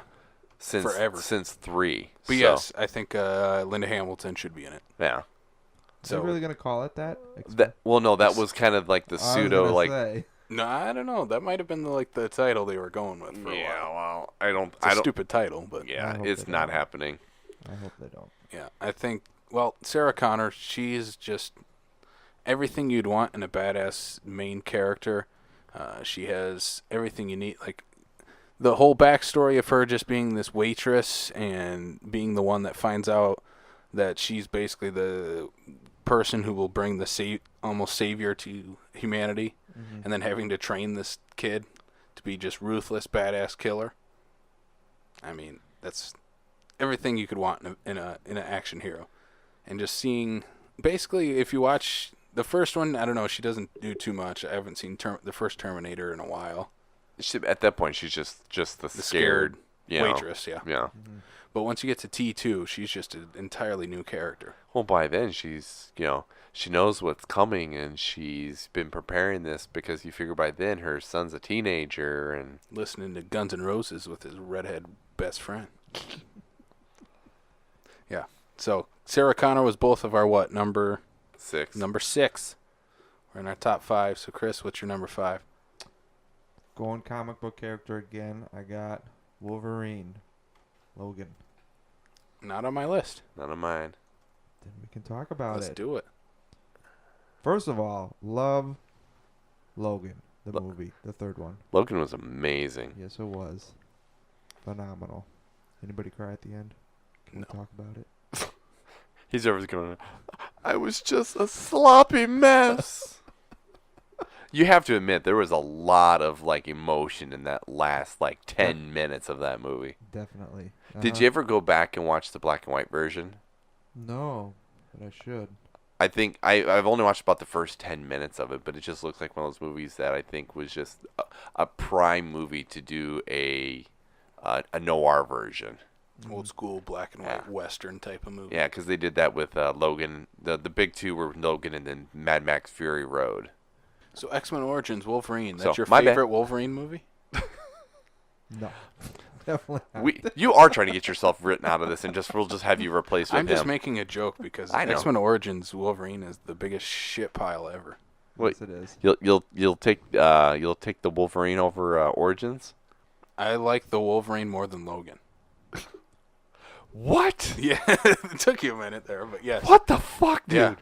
since Forever. since 3. But So, yes, I think Linda Hamilton should be in it. yeah. So So really gonna call it that? That was kind of like the I was pseudo gonna like. say. no, I don't know. That might have been the title they were going with for a Yeah, while. well, I don't. It's a stupid title, but Yeah, I hope it's they not don't. happening. I hope they don't. yeah, I think. Well, Sarah Connor, she's just everything you'd want in a badass main character. She has everything you need, like the whole backstory of her just being this waitress and being the one that finds out that she's basically the person who will bring the almost savior to humanity, and then having to train this kid to be just ruthless badass killer. I mean, that's everything you could want in an action hero, and just seeing basically if you watch the first one, I don't know, she doesn't do too much. I haven't seen the first Terminator in a while. At that point, she's just the scared waitress, yeah. Yeah. But once you get to T2, she's just an entirely new character. Well, by then she's she knows what's coming and she's been preparing this because you figure by then her son's a teenager and Listening to Guns N' Roses with his redhead best friend. Yeah. So Sarah Connor was both of our number 6. number 6. We're in our top 5. So Chris, what's your number 5? Going comic book character again. I got Wolverine. Logan. Not on my list. None of mine. Then we can talk about Let's it. do it. First of all, love Logan, the movie, the third one. Logan was amazing. Yes, it was. Phenomenal. Anybody cry at the end? Can we No. talk about it? He's always going, I was just a sloppy mess. You have to admit, there was a lot of emotion in that last 10 minutes of that movie. Definitely. Did you ever go back and watch the black and white version? No, but I should. I think I've only watched about the first 10 minutes of it, but it just looks like one of those movies that I think was just a prime movie to do a noir version. Old school black and white Western type of movie. Yeah, because they did that with Logan. The big two were Logan and then Mad Max Fury Road. So X-Men Origins Wolverine. That's So, your my bad. favorite Wolverine movie? No, definitely not. You are trying to get yourself written out of this, and we'll just have you replaced with I'm him. just making a joke because I know. X-Men Origins Wolverine is the biggest shit pile ever. Wait, Yes, it is. you'll take the Wolverine over Origins? I like the Wolverine more than Logan. What? Yeah, it took you a minute there, but yes. What the fuck, dude? Yeah.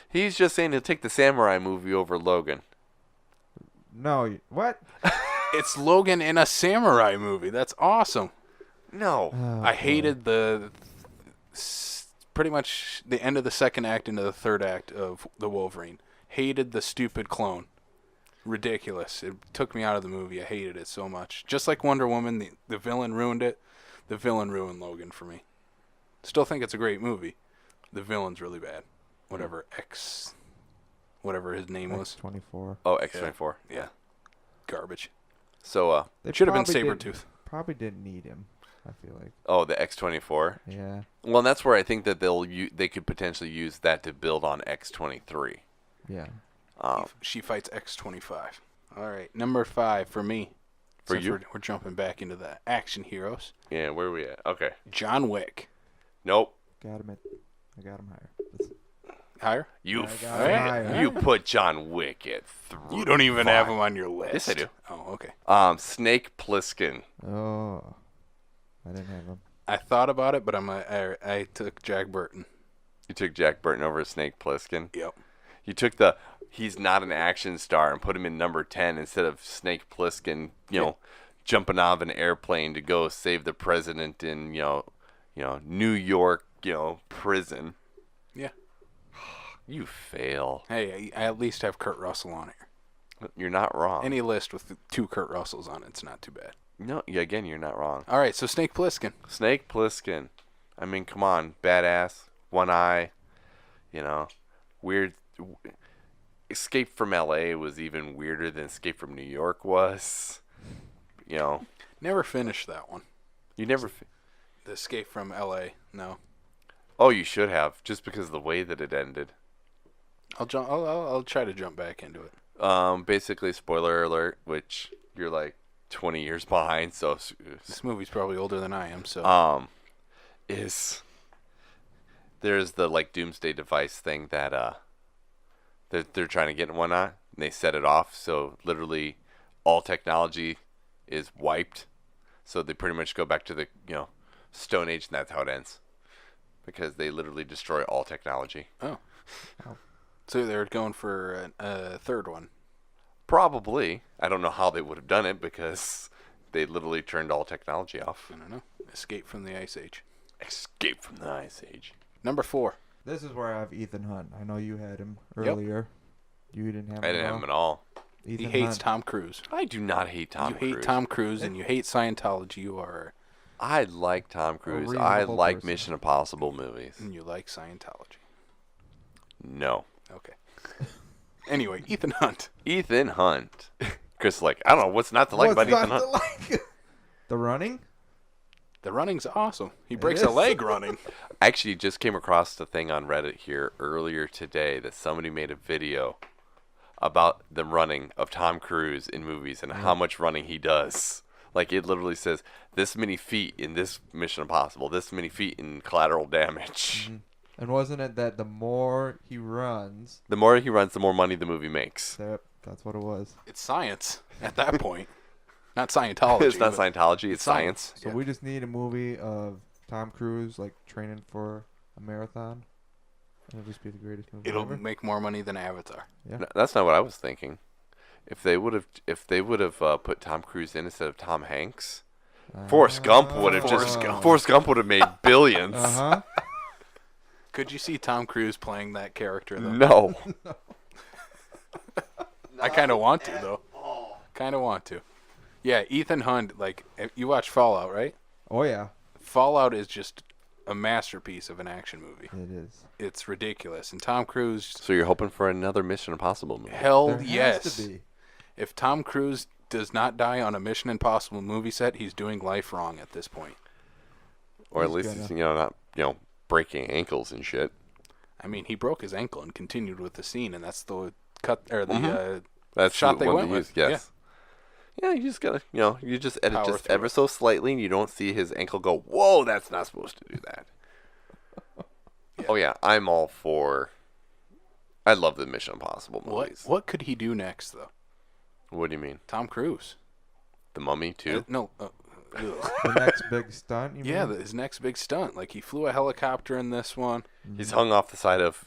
He's just saying he'll take the samurai movie over Logan. No, what? It's Logan in a samurai movie. That's awesome. No. Oh, I boy. hated pretty much the end of the second act into the third act of the Wolverine. Hated the stupid clone. Ridiculous. It took me out of the movie. I hated it so much. Just like Wonder Woman, the villain ruined it. The villain ruined Logan for me. Still think it's a great movie. The villain's really bad. Whatever. whatever his name was. X-24. Oh, X-24. Yeah. Garbage. So, They Should have been probably Sabretooth. Probably didn't need him, I feel like. oh, the X-24. Yeah. Well, and that's where I think that they could potentially use that to build on X-23. Yeah. She fights X-25. All right, number 5 for me. For Since you? We're jumping back into the action heroes. Yeah, where are we at? Okay. John Wick. Nope. I got him higher. That's- Higher? You I got f- him higher. you put John Wick at 3. You don't even have him on your list. Yes, I do. Oh, okay. Snake Plissken. Oh. I didn't have him. I thought about it, but I took Jack Burton. You took Jack Burton over Snake Plissken. Yep. You took he's not an action star and put him in number 10 instead of Snake Plissken, jumping out of an airplane to go save the president in, New York, prison. Yeah. You fail. Hey, I at least have Kurt Russell on here. You're not wrong. Any list with 2 Kurt Russells on it's not too bad. No, again, you're not wrong. All right, so Snake Plissken. Snake Plissken. I mean, come on. Badass. One eye. Weird. Escape from L.A. was even weirder than Escape from New York was. Never finished that one. You never... The Escape from L.A. No. Oh, you should have, just because of the way that it ended. I'll try to jump back into it. Basically, spoiler alert, which you're like 20 years behind, so... This movie's probably older than I am, so... There's the, doomsday device thing that, they're trying to get and whatnot, and they set it off, so literally all technology is wiped. So they pretty much go back to the, Stone Age, and that's how it ends. Because they literally destroy all technology. Oh. So they're going for a third one. Probably. I don't know how they would have done it, because they literally turned all technology off. I don't know. Escape from the Ice Age. Escape from the Ice Age. Number 4. This is where I have Ethan Hunt. I know you had him earlier. You didn't have him. I didn't have him at all. Ethan He hates Hunt. Tom Cruise. I do not hate Tom Cruise. You hate Tom Cruise and you hate Scientology. You are... I like Tom Cruise. reasonable I like person. Mission Impossible movies. And you like Scientology. No. Okay. Anyway, Ethan Hunt. Ethan Hunt. Chris is like, I don't know what's not to like about Ethan Hunt. The running? The running's awesome. He breaks is. a leg running. I actually just came across the thing on Reddit here earlier today that somebody made a video about the running of Tom Cruise in movies and how much running he does. Like, it literally says this many feet in this Mission Impossible, this many feet in Collateral Damage. Mm-hmm. And wasn't it that the more he runs, The more he runs, the more money the movie makes. that's what it was. It's science at that point. Not Scientology. It's not but Scientology, it's science. So we just need a movie of Tom Cruise training for a marathon. It'll just be the greatest movie It'll ever. make more money than Avatar. Yeah. No, that's not what I was thinking. If they would have put Tom Cruise in instead of Tom Hanks, Forrest Gump would have Forrest Gump would have made billions. Uh-huh. Could you see Tom Cruise playing that character, though? No. I kind of want to, though. Kind of want to. Yeah, Ethan Hunt, you watch Fallout, right? Oh, yeah. Fallout is just a masterpiece of an action movie. It is. It's ridiculous. And Tom Cruise, So you're hoping for another Mission Impossible movie? hell There yes. has to be. If Tom Cruise does not die on a Mission Impossible movie set, he's doing life wrong at this point. Or at He's least gonna. he's not breaking ankles and shit. I mean, he broke his ankle and continued with the scene, and that's the cut or the That's shot the they one went they with. used, yes. Yeah, you just gotta you just edit Power just through ever it. so slightly, and you don't see his ankle go. Whoa, that's not supposed to do that. Yeah. Oh yeah, I'm all for. I love the Mission Impossible movies. What could he do next, though? What do you mean? Tom Cruise. The Mummy too? No. The next big stunt, you Yeah, mean? his next big stunt. Like, he flew a helicopter in this one. He's hung off the side of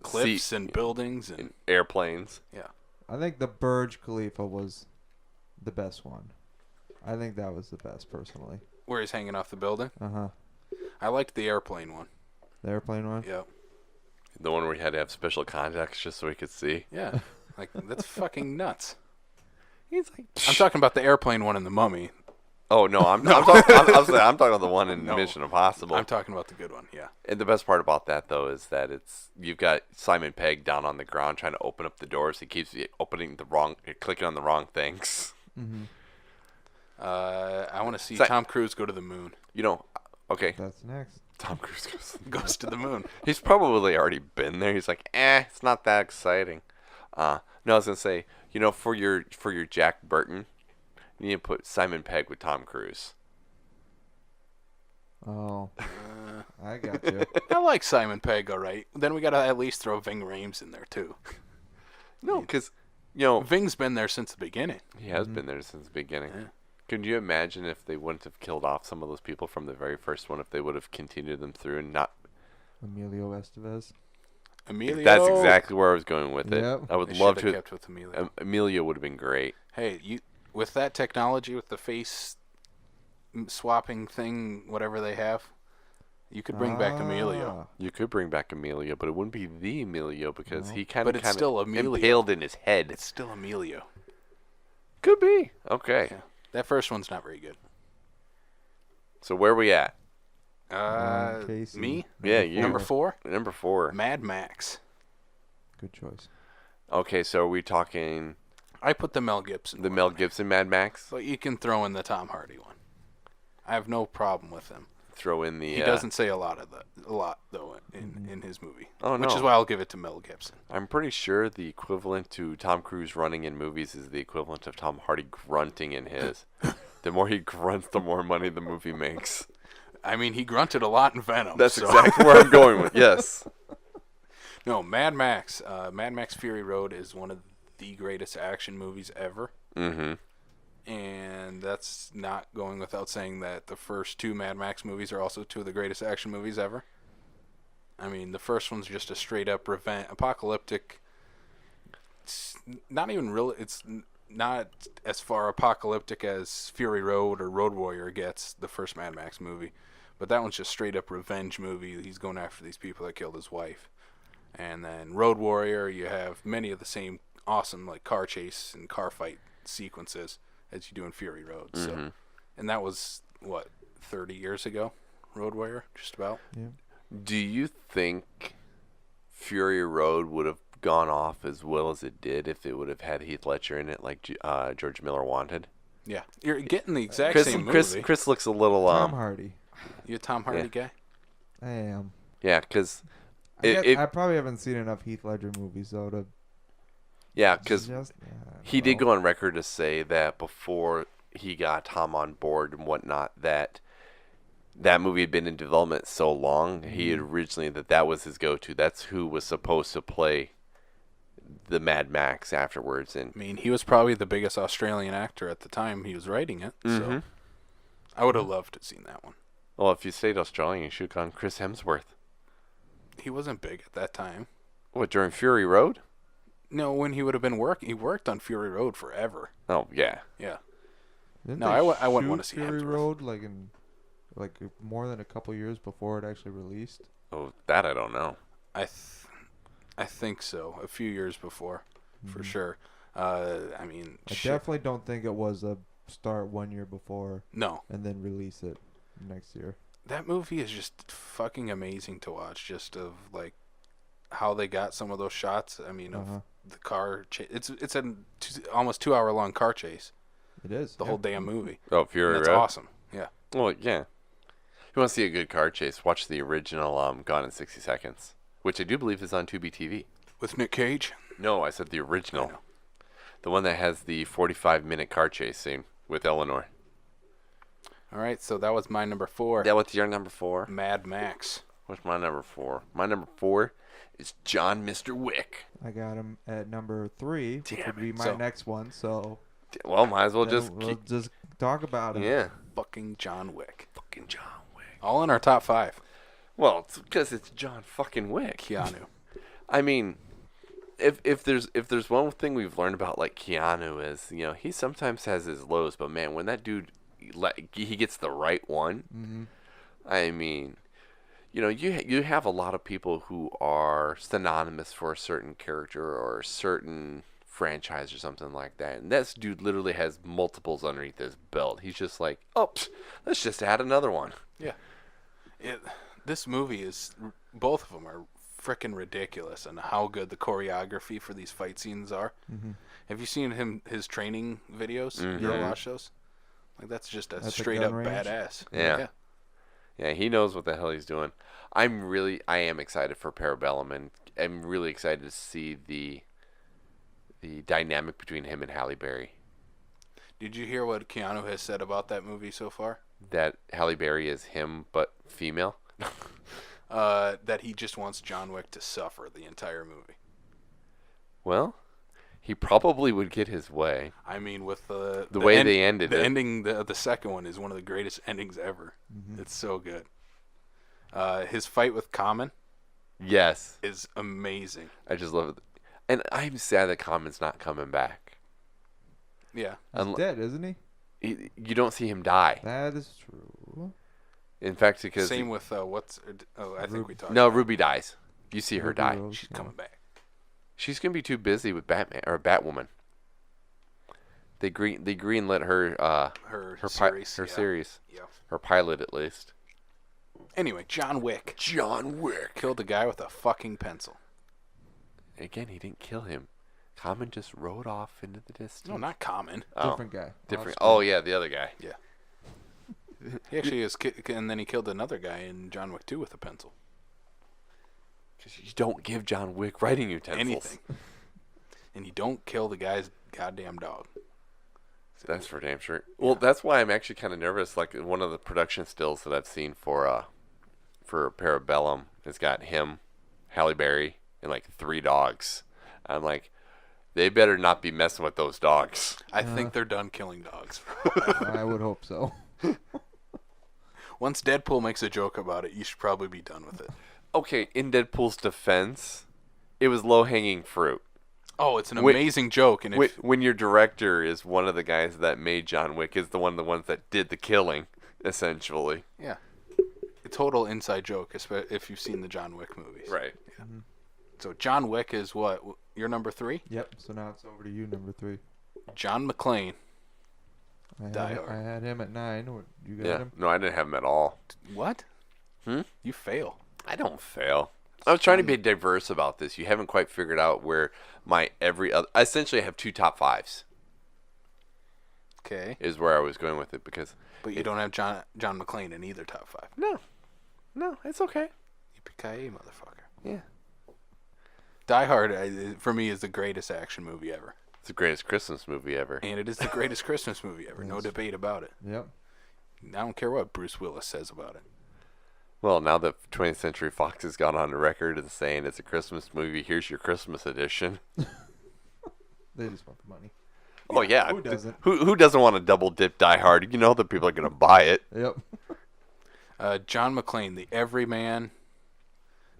Cliffs and buildings and airplanes. yeah. I think the Burj Khalifa was the best one. I think that was the best, personally. Where he's hanging off the building. Uh-huh. I liked the airplane one. The airplane one? Yeah. The one where he had to have special contacts just so he could see. Yeah. Like, that's fucking nuts. He's like, I'm talking about the airplane one in The Mummy. Oh no, I'm I'm talking about the one in No. Mission Impossible. I'm talking about the good one. Yeah. And the best part about that though is that you've got Simon Pegg down on the ground trying to open up the doors. He keeps clicking on the wrong things. Mm-hmm. I want to see Si- Tom Cruise go to the moon. Okay, That's next. Tom Cruise goes. Goes to the moon. He's probably already been there. He's like, it's not that exciting. No, I was gonna say, for your Jack Burton, you need to put Simon Pegg with Tom Cruise. Oh, I got you. I like Simon Pegg, all right. Then we got to at least throw Ving Rhames in there, too. No, because Ving's been there since the beginning. he has been there since the beginning. Yeah. Could you imagine if they wouldn't have killed off some of those people from the very first one, if they would have continued them through and not? Emilio Estevez. Emilio. That's exactly where I was going with it. Yep. I would They love should have to. kept with Emilio. Emilio would have been great. Hey, with that technology, with the face swapping thing, whatever they have, you could bring back Emilio. You could bring back Emilio, but it wouldn't be the Emilio because No. he kind But of it's still Emilio. impaled in his head. It's still Emilio. Could be. Okay. Yeah. That first one's not very good. So where are we at? Casey. Me? Yeah, you. Number 4? Number 4. Mad Max. Good choice. Okay, so are we talking I put the Mel Gibson. the one Mel in there. Gibson Mad Max? But you can throw in the Tom Hardy one. I have no problem with him. Throw in the. He doesn't say a lot though in his movie. Oh, Which no. is why I'll give it to Mel Gibson. I'm pretty sure the equivalent to Tom Cruise running in movies is the equivalent of Tom Hardy grunting in his. The more he grunts, the more money the movie makes. I mean, he grunted a lot in Venom. That's so. exactly where I'm going with. Yes. No, Mad Max. Mad Max Fury Road is one of the greatest action movies ever. Mm-hmm. And that's not going without saying that the first 2 Mad Max movies are also 2 of the greatest action movies ever. I mean, the first one's just a straight up apocalyptic. It's not even real. It's not as far apocalyptic as Fury Road or Road Warrior gets, the first Mad Max movie. But that one's just straight up revenge movie. He's going after these people that killed his wife. And then Road Warrior, you have many of the same awesome like car chase and car fight sequences as you do in Fury Road. So, and that was what 30 years ago, Road Warrior, just about. Yeah. Do you think Fury Road would have gone off as well as it did if it would have had Heath Ledger in it, like George Miller wanted? Yeah, you're getting the exact same movie. Chris looks a little Tom Hardy. You a Tom Hardy guy? I am. Yeah, because I probably haven't seen enough Heath Ledger movies though to. he did go on record to say that before he got Tom on board and whatnot, that movie had been in development so long, he had originally that was his go-to. That's who was supposed to play the Mad Max afterwards. And I mean, he was probably the biggest Australian actor at the time he was writing it. So I would have loved to have seen that one. well, if you stayed Australian, you should have gone Chris Hemsworth. He wasn't big at that time. What, during Fury Road? No, when he would have been working, he worked on Fury Road forever. Oh, yeah. Yeah. Didn't No, they I wouldn't want to shoot see Fury Hemsworth. Road like more than a couple years before it actually released. Oh, that I don't know. I think so. A few years before, for sure. I mean, I shit. definitely don't think it was a start 1 year before No, and then release it next year. that movie is just fucking amazing to watch. Just of like how they got some of those shots. I mean, of the car chase. It's an almost 2 hour long car chase. It is The whole damn movie. Oh, Fury And it's Road? awesome. Yeah. Well, yeah. If you want to see a good car chase, watch the original Gone in 60 Seconds, which I do believe is on Tubi TV. With Nick Cage. No, I said the I original. know. The one that has the 45-minute car chase scene with Eleanor. All right, so that was my number 4. That was your number 4? Mad Max. What's my number 4? My number 4 is John Mr. Wick. I got him at number 3, which Damn would be it. my So- next one. So Well, might as well then just we'll just talk about it. Yeah. Fucking John Wick. Fucking John Wick. All in our top 5. Well, it's because it's John fucking Wick. Keanu. I mean, if there's one thing we've learned about like Keanu is, he sometimes has his lows, but man, when that dude he gets the right one, I mean, you have a lot of people who are synonymous for a certain character or a certain franchise or something like that. And this dude literally has multiples underneath his belt. He's just like, oh, let's just add another one. Yeah. This movie is, both of them are freaking ridiculous, and how good the choreography for these fight scenes are. Mm-hmm. Have you seen his training videos? You ever watch those? Like, that's just a At the straight gun up range? badass. Yeah. Yeah, he knows what the hell he's doing. I am excited for Parabellum, and I'm really excited to see the dynamic between him and Halle Berry. Did you hear what Keanu has said about that movie so far? That Halle Berry is him, but female. That he just wants John Wick to suffer the entire movie. Well, he probably would get his way. I mean, with the way they ended the it. ending, the second one is one of the greatest endings ever. Mm-hmm. It's so good. His fight with Common Yes, is amazing. I just love it, and I'm sad that Common's not coming back. Yeah. He's dead, isn't he? You don't see him die. That is true. In fact, because Same with I think we talked. no, about Ruby dies. You see her Ruby die. Rose, She's yeah. coming back. She's gonna be too busy with Batman or Batwoman. They greenlit her Her series. her yeah. series, Yeah. her pilot at least. Anyway, John Wick John Wick. killed a guy with a fucking pencil. Again, he didn't kill him. Common just rode off into the distance. No, not Common. Oh, Different guy. different. Off-screen. Oh yeah, the other guy. He actually is, and then he killed another guy in John Wick 2 with a pencil. Because you don't give John Wick writing utensils. Anything. And you don't kill the guy's goddamn dog. That's for damn sure. Well, that's why I'm actually kind of nervous. Like one of the production stills that I've seen for Parabellum has got him, Halle Berry, and like 3 dogs. I'm like, they better not be messing with those dogs. I think they're done killing dogs. I would hope so. Once Deadpool makes a joke about it, you should probably be done with it. Okay, in Deadpool's defense, it was low-hanging fruit. Oh, it's an amazing joke. And When your director is one of the guys that made John Wick, is the ones that did the killing, essentially. yeah, a total inside joke, if you've seen the John Wick movies. Right. Yeah. So John Wick is what? Your number 3? Yep. So now it's over to you, number 3. John McClane. Die I Hard. had him at 9. What, you got Yeah. him? No, I didn't have him at all. What? You fail. I don't fail. I was trying to be diverse about this. You haven't quite figured out where my every other. I essentially have 2 top 5s. Okay. Is where I was going with it because. But you don't have John McClane in either top 5. No, it's okay. Yippee-ki-yay, motherfucker. Yeah. Die Hard, for me, is the greatest action movie ever. It's the greatest Christmas movie ever. And it is the greatest Christmas movie ever. No Yes. debate about it. Yep. I don't care what Bruce Willis says about it. Well, now that 20th Century Fox has gone on the record and saying it's a Christmas movie, here's your Christmas edition. They just want the money. Oh yeah, Who doesn't? Who doesn't want to double dip Die Hard? You know that people are gonna buy it. Yep. John McClane, the everyman.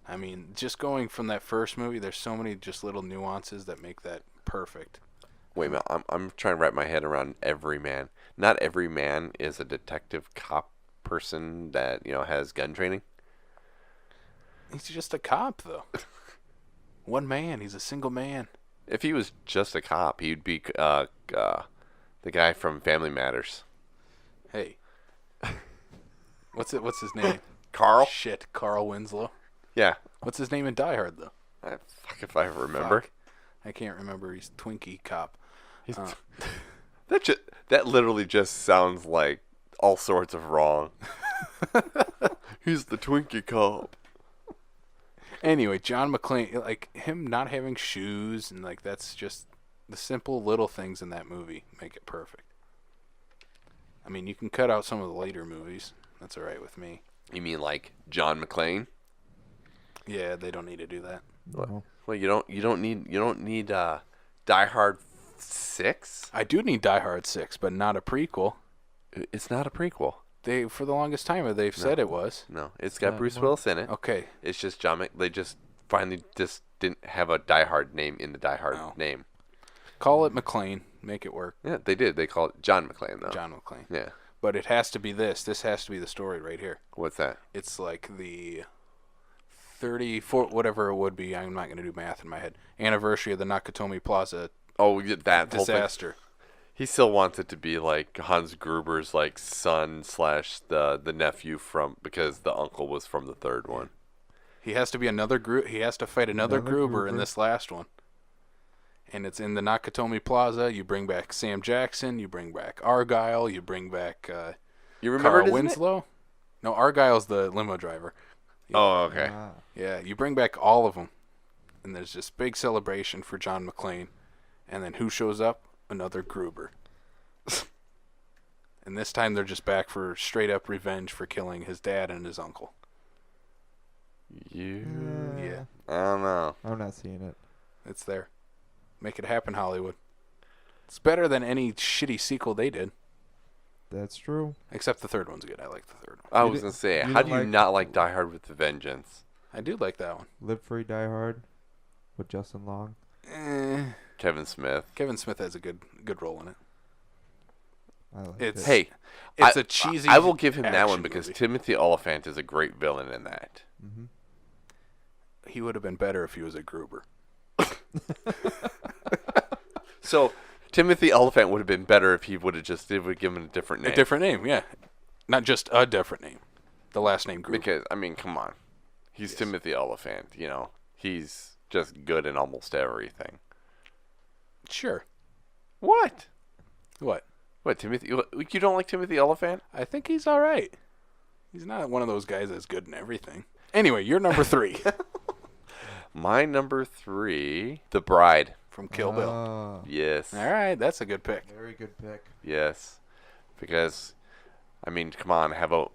I mean, just going from that first movie, there's so many just little nuances that make that perfect. Wait a minute, I'm trying to wrap my head around every man. Not every man is a detective cop person that has gun training. He's just a cop, though. One man. He's a single man. If he was just a cop, he'd be the guy from Family Matters. Hey. What's his name? Carl? Shit, Carl Winslow. Yeah. What's his name in Die Hard, though? Fuck if I remember. Fuck. I can't remember. He's Twinkie cop. That literally just sounds like all sorts of wrong. He's the Twinkie cop. Anyway, John McClane, like him not having shoes, and like that's just the simple little things in that movie make it perfect. I mean, you can cut out some of the later movies. That's all right with me. You mean like John McClane? Yeah, they don't need to do that. No. Well, you don't need Die Hard 6. I do need Die Hard 6, but not a prequel. It's not a prequel. They for the longest time they've said it was. No, it's got Yeah, Bruce well- Willis in it. Okay. It's just they just finally just didn't have a Die Hard name in the Die Hard No. name. Call it McClane. Make it work. Yeah, they did. They called it John McClane though. John McClane. Yeah. But it has to be this. This has to be the story right here. What's that? It's like the 34, whatever it would be. I'm not going to do math in my head. Anniversary of the Nakatomi Plaza Oh, yeah, that whole thing. disaster. He still wants it to be like Hans Gruber's like son slash the nephew from because the uncle was from the third one. He has to be another He has to fight another Gruber in this last one. And it's in the Nakatomi Plaza. You bring back Sam Jackson. You bring back Argyle. You bring back You remember Carl Winslow. No, Argyle's the limo driver. Oh, okay. Yeah, you bring back all of them. And there's this big celebration for John McClane. And then who shows up? Another Gruber. And this time they're just back for straight up revenge for killing his dad and his uncle. Yeah. I don't know. I'm not seeing it. It's there. Make it happen, Hollywood. It's better than any shitty sequel they did. That's true. Except the third one's good. I like the third one. I was going to say, how do you not like Die Hard with a Vengeance? I do like that one. Live Free, Die Hard with Justin Long. Kevin Smith. Kevin Smith has a good role in it. I like It's it. Hey, it's a cheesy. I will give him that one action because movie. Timothy Olyphant is a great villain in that. Mm-hmm. He would have been better if he was a Gruber. So Timothy Olyphant would have been better if he would have just given him a different name. A different name, yeah. Not just a different name. The last name Gruber. Because I mean, come on, he's Timothy Olyphant. You know, he's just good in almost everything. Sure. What? What? What, Timothy? You don't like Timothy Olyphant? I think he's all right. He's not one of those guys that's good in everything. Anyway, you're number 3 My number 3, The Bride. from Kill Bill. Yes. All right, that's a good pick. Very good pick. Yes. Because, I mean, come on, have a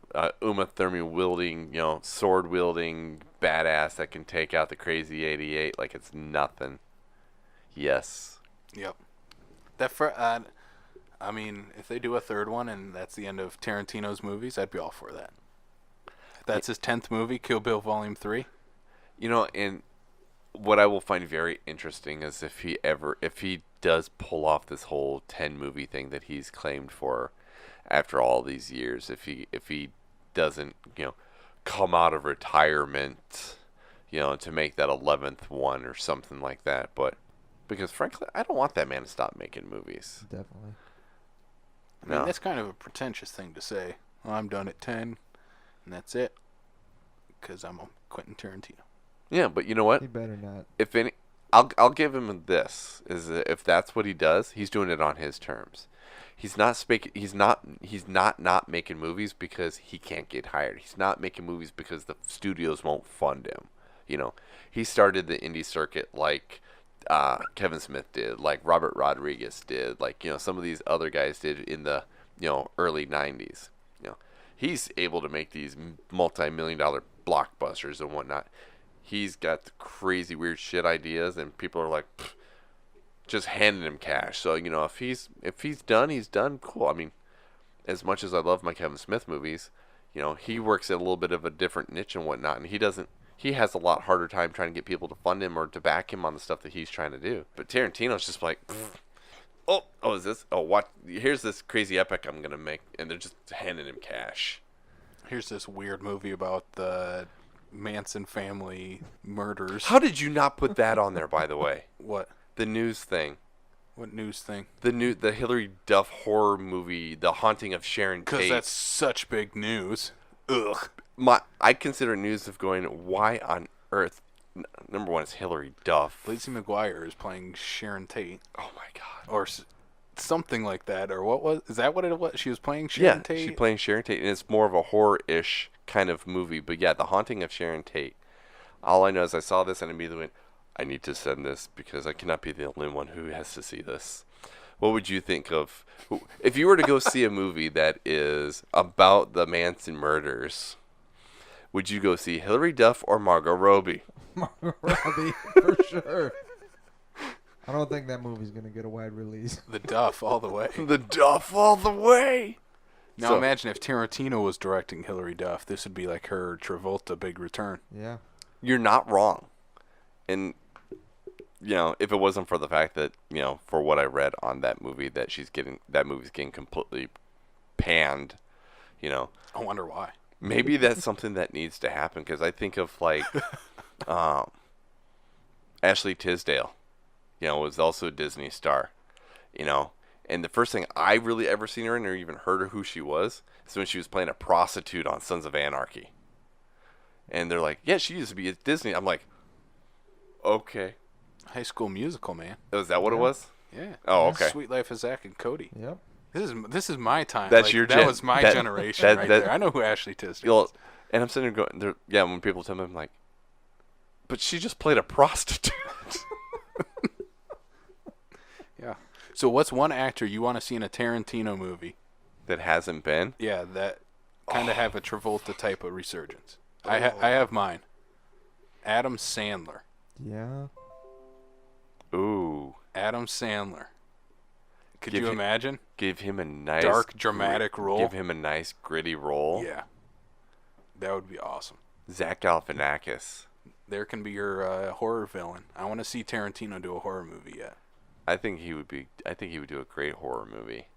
Uma Thurman wielding, sword wielding badass that can take out the crazy 88 like it's nothing. Yes. Yep. I mean, if they do a third one and that's the end of Tarantino's movies, I'd be all for that. If that's his 10th movie, Kill Bill Volume 3. And what I will find very interesting is if he does pull off this whole 10 movie thing that he's claimed for after all these years, if he doesn't, come out of retirement, to make that 11th one or something like that, but because frankly, I don't want that man to stop making movies. Definitely. I mean, that's kind of a pretentious thing to say. Well, I'm done at 10, and that's it, because I'm a Quentin Tarantino. Yeah, but you know what? He better not. If any, I'll give him this: is that if that's what he does, he's doing it on his terms. He's not making movies because he can't get hired. He's not making movies because the studios won't fund him. He started the indie circuit like Kevin Smith did, like Robert Rodriguez did, like some of these other guys did in the early 90s. He's able to make these multi-million-dollar blockbusters and whatnot. He's got the crazy weird shit ideas, and people are like just handing him cash. So if he's done, he's done. Cool. I mean, as much as I love my Kevin Smith movies, he works at a little bit of a different niche and whatnot, and he has a lot harder time trying to get people to fund him or to back him on the stuff that he's trying to do. But Tarantino's just like, is this? Oh, what? Here's this crazy epic I'm gonna make, and they're just handing him cash. Here's this weird movie about the Manson family murders. How did you not put that on there, by the way? What? The news thing. What news thing? The Hilary Duff horror movie, The Haunting of Sharon Tate. Because that's such big news. Ugh. I consider news of going, why on earth? Number one is Hilary Duff. Lizzie McGuire is playing Sharon Tate. Oh my god. Or something like that. Or is that what it was? She was playing Sharon Tate? Yeah, she's playing Sharon Tate, and it's more of a horror-ish kind of movie. But yeah, The Haunting of Sharon Tate. All I know is I saw this and immediately went, I need to send this because I cannot be the only one who has to see this. What would you think of if you were to go see a movie that is about the Manson murders? Would you go see Hilary Duff or Margot Robbie? Margot Robbie, for sure. I don't think that movie's going to get a wide release. The Duff all the way. The Duff all the way. Now imagine if Tarantino was directing Hilary Duff. This would be like her Travolta big return. Yeah. You're not wrong. And, if it wasn't for the fact that, for what I read on that movie, that movie's getting completely panned, I wonder why. Maybe that's something that needs to happen because I think of like Ashley Tisdale. was also a Disney star, And the first thing I really ever seen her in or even heard of who she was is when she was playing a prostitute on Sons of Anarchy. And they're like, yeah, she used to be at Disney. I'm like, okay. High School Musical, man. Oh, is that what it was? Yeah. Oh, okay. Suite Life of Zach and Cody. Yep. This is my time. That's your That was my generation right that- there. I know who Ashley Tisdale is. And I'm sitting there going, when people tell me, I'm like, but she just played a prostitute. Yeah. So what's one actor you want to see in a Tarantino movie? That hasn't been? Yeah, that kind of have a Travolta type of resurgence. I have mine. Adam Sandler. Yeah. Ooh. Adam Sandler. Could you imagine? Give him a nice dark, dramatic role. Give him a nice, gritty role. Yeah. That would be awesome. Zach Galifianakis. There can be your horror villain. I want to see Tarantino do a horror movie yet. I think he would do a great horror movie.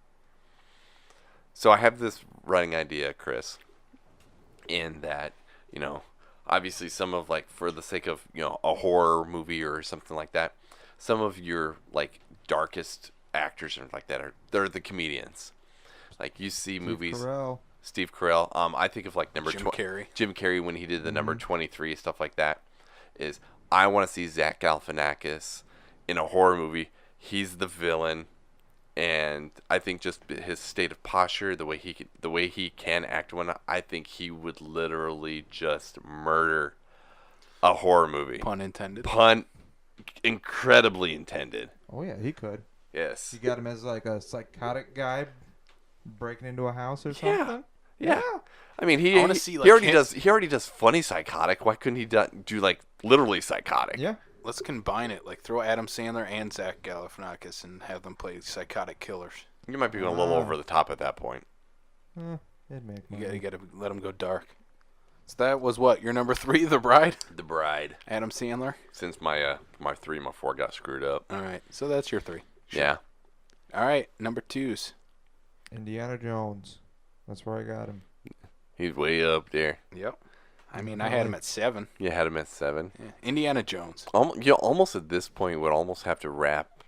So I have this running idea, Chris, in that, obviously some of for the sake of, a horror movie or something like that, some of your darkest actors and like that they're the comedians. Like you see movies. Steve Carell. I think of number Jim Carrey. Jim Carrey when he did the number 23 stuff like that. Is I want to see Zach Galifianakis in a horror movie. He's the villain, and I think just his state of posture, the way he can act I think he would literally just murder a horror movie. Pun intended. Pun incredibly intended. Oh yeah, he could. Yes. You got him as a psychotic guy breaking into a house or something. Yeah. I mean, he already does funny psychotic. Why couldn't he do literally psychotic? Yeah. Let's combine it. Throw Adam Sandler and Zach Galifianakis and have them play psychotic killers. You might be going a little over the top at that point. It'd make You got to let them go dark. So that was what? Your number 3, The Bride? The Bride. Adam Sandler? Since my 3 and my 4 got screwed up. All right. So that's your 3. Sure. Yeah. All right. Number 2s. Indiana Jones. That's where I got him. He's way up there. Yep. I mean, I had him at 7. You had him at 7. Yeah. Indiana Jones. Almost at this point would almost have to wrap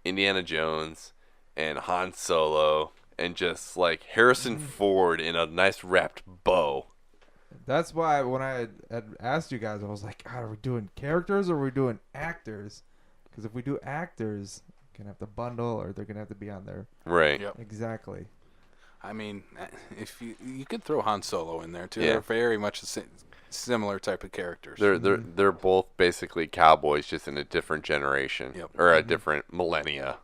Indiana Jones and Han Solo and just Harrison Ford in a nice wrapped bow. That's why when I had asked you guys, I was like, God, are we doing characters or are we doing actors? Because if we do actors, we're going to have to bundle or they're going to have to be on there. Right. Yep. Exactly. I mean, if you could throw Han Solo in there too. Yeah. They're very much similar type of characters. They're both basically cowboys, just in a different generation. Yep. Or a different millennia.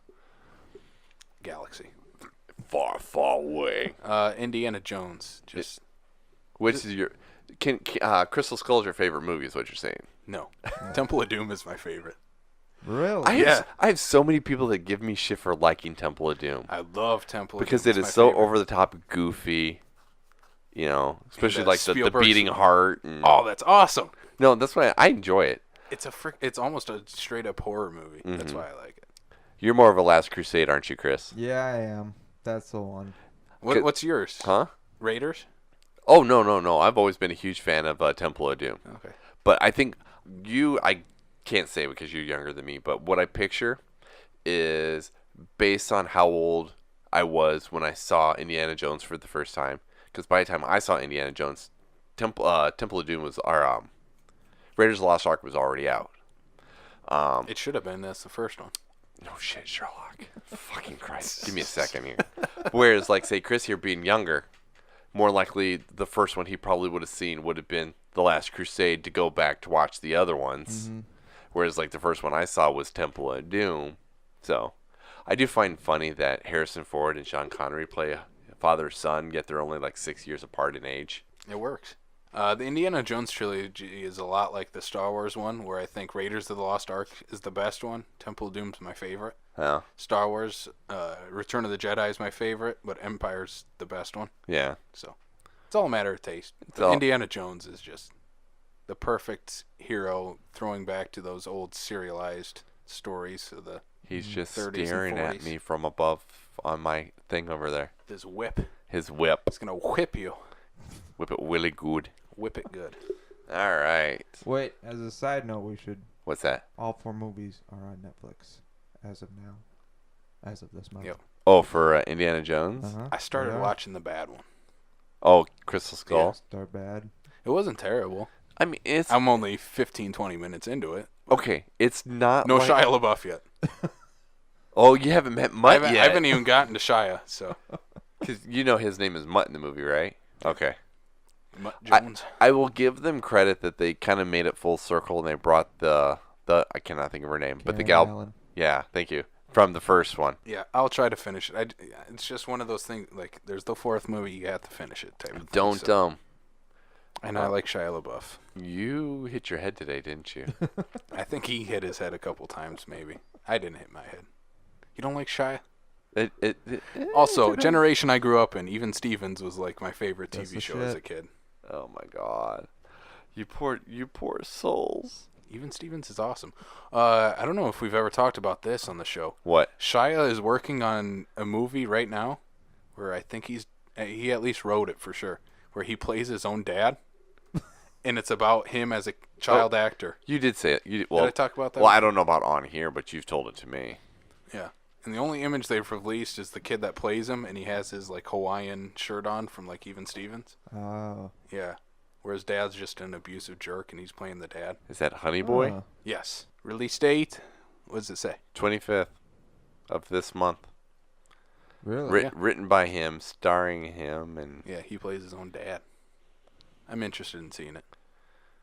Galaxy. Far, far away. Indiana Jones. Which is your... Crystal Skull is your favorite movie, is what you're saying? No. Temple of Doom is my favorite. Really? I have so many people that give me shit for liking Temple of Doom. I love Temple of Doom. Because it is so over the top goofy, especially the beating heart. Oh, that's awesome. No, that's why I enjoy it. It's almost a straight up horror movie. Mm-hmm. That's why I like it. You're more of a Last Crusade, aren't you, Chris? Yeah, I am. That's the one. What's yours? Huh? Raiders? Oh, no. I've always been a huge fan of Temple of Doom. Okay. But I think I can't say because you're younger than me, but what I picture is based on how old I was when I saw Indiana Jones for the first time. Because by the time I saw Indiana Jones, Temple of Doom was Raiders of the Lost Ark was already out. It should have been. That's the first one. No shit, Sherlock. Fucking Christ. Give me a second here. Whereas, say Chris here being younger, more likely the first one he probably would have seen would have been The Last Crusade to go back to watch the other ones. Mm-hmm. Whereas, the first one I saw was Temple of Doom. So, I do find funny that Harrison Ford and Sean Connery play father-son, yet they're only 6 years apart in age. It works. The Indiana Jones trilogy is a lot like the Star Wars one, where I think Raiders of the Lost Ark is the best one. Temple of Doom's my favorite. Yeah. Star Wars, Return of the Jedi is my favorite, but Empire's the best one. Yeah. So, it's all a matter of taste. Indiana Jones is just the perfect hero, throwing back to those old serialized stories of the He's just 30s staring and 40s. at me from above on my thing over there. His whip. His whip. It's going to whip you. Whip it really good. Whip it good. All right. Wait, as a side note, we should... What's that? All 4 movies are on Netflix. as of now, as of this month. Yep. Oh, for Indiana Jones. Uh-huh. I started Yeah. watching the bad one. Oh, Crystal Skull. Start bad. It wasn't terrible. I mean, it's I'm only 15, 20 minutes into it. okay. It's not No like, Shia LaBeouf yet. Oh, you haven't met Mutt I yet. haven't even gotten to Shia, so. Because you know his name is Mutt in the movie, right? Okay. Mutt Jones. I will give them credit that they kind of made it full circle and they brought the I cannot think of her name, but the Karen gal. Allen. Yeah, thank you. From the first one. Yeah, I'll try to finish it. It's just one of those things, like, there's the fourth movie, you have to finish it type of thing. Don't And I like Shia LaBeouf. You hit your head today, didn't you? I think he hit his head a couple times, maybe. I didn't hit my head. You don't like Shia? Also, generation I grew up in, Even Stevens was like my favorite That's TV the show as a shit. kid. Oh my God, you poor souls. Even Stevens is awesome. I don't know if we've ever talked about this on the show. What? Shia is working on a movie right now where I think he at least wrote it for sure, where he plays his own dad, and it's about him as a child actor. You did say it. Did I talk about that? Well, I don't know about on here, but you've told it to me. Yeah. And the only image they've released is the kid that plays him, and he has his like Hawaiian shirt on from like Even Stevens. Oh. Yeah. Where his dad's just an abusive jerk, and he's playing the dad. Is that Honey Boy? Oh. Yes. Release date? What does it say? 25th of this month. Really? Yeah. Written by him, starring him, and Yeah, he plays his own dad. I'm interested in seeing it.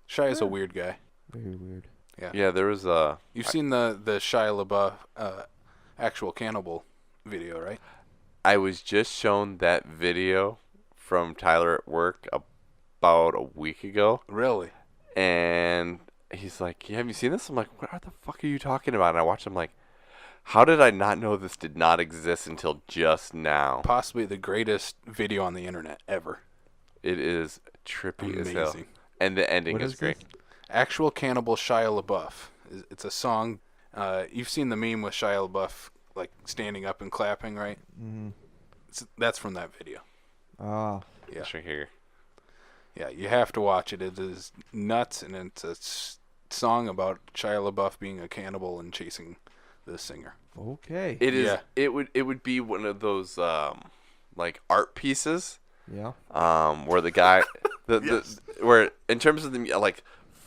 Shia's a weird guy. Very weird. yeah, there was a. You've seen the Shia LaBeouf actual Cannibal video, right? I was just shown that video from Tyler at work about a week ago, Really? and he's like, "Have you seen this?" I'm like, "What the fuck are you talking about?" And I watched him like, "How did I not know this did not exist until just now?" Possibly the greatest video on the internet ever. It is trippy as hell, Amazing. and the ending What is is great. this? Actual Cannibal Shia LaBeouf. It's a song. You've seen the meme with Shia LaBeouf like standing up and clapping, right? Mm-hmm. That's from that video. Ah. Yeah. It's right here. Yeah, you have to watch it. It is nuts, and it's a song about Shia LaBeouf being a cannibal and chasing the singer. Okay. It is. Yeah. It would be one of those like art pieces. Yeah. Where the guy, Yes. where in terms of the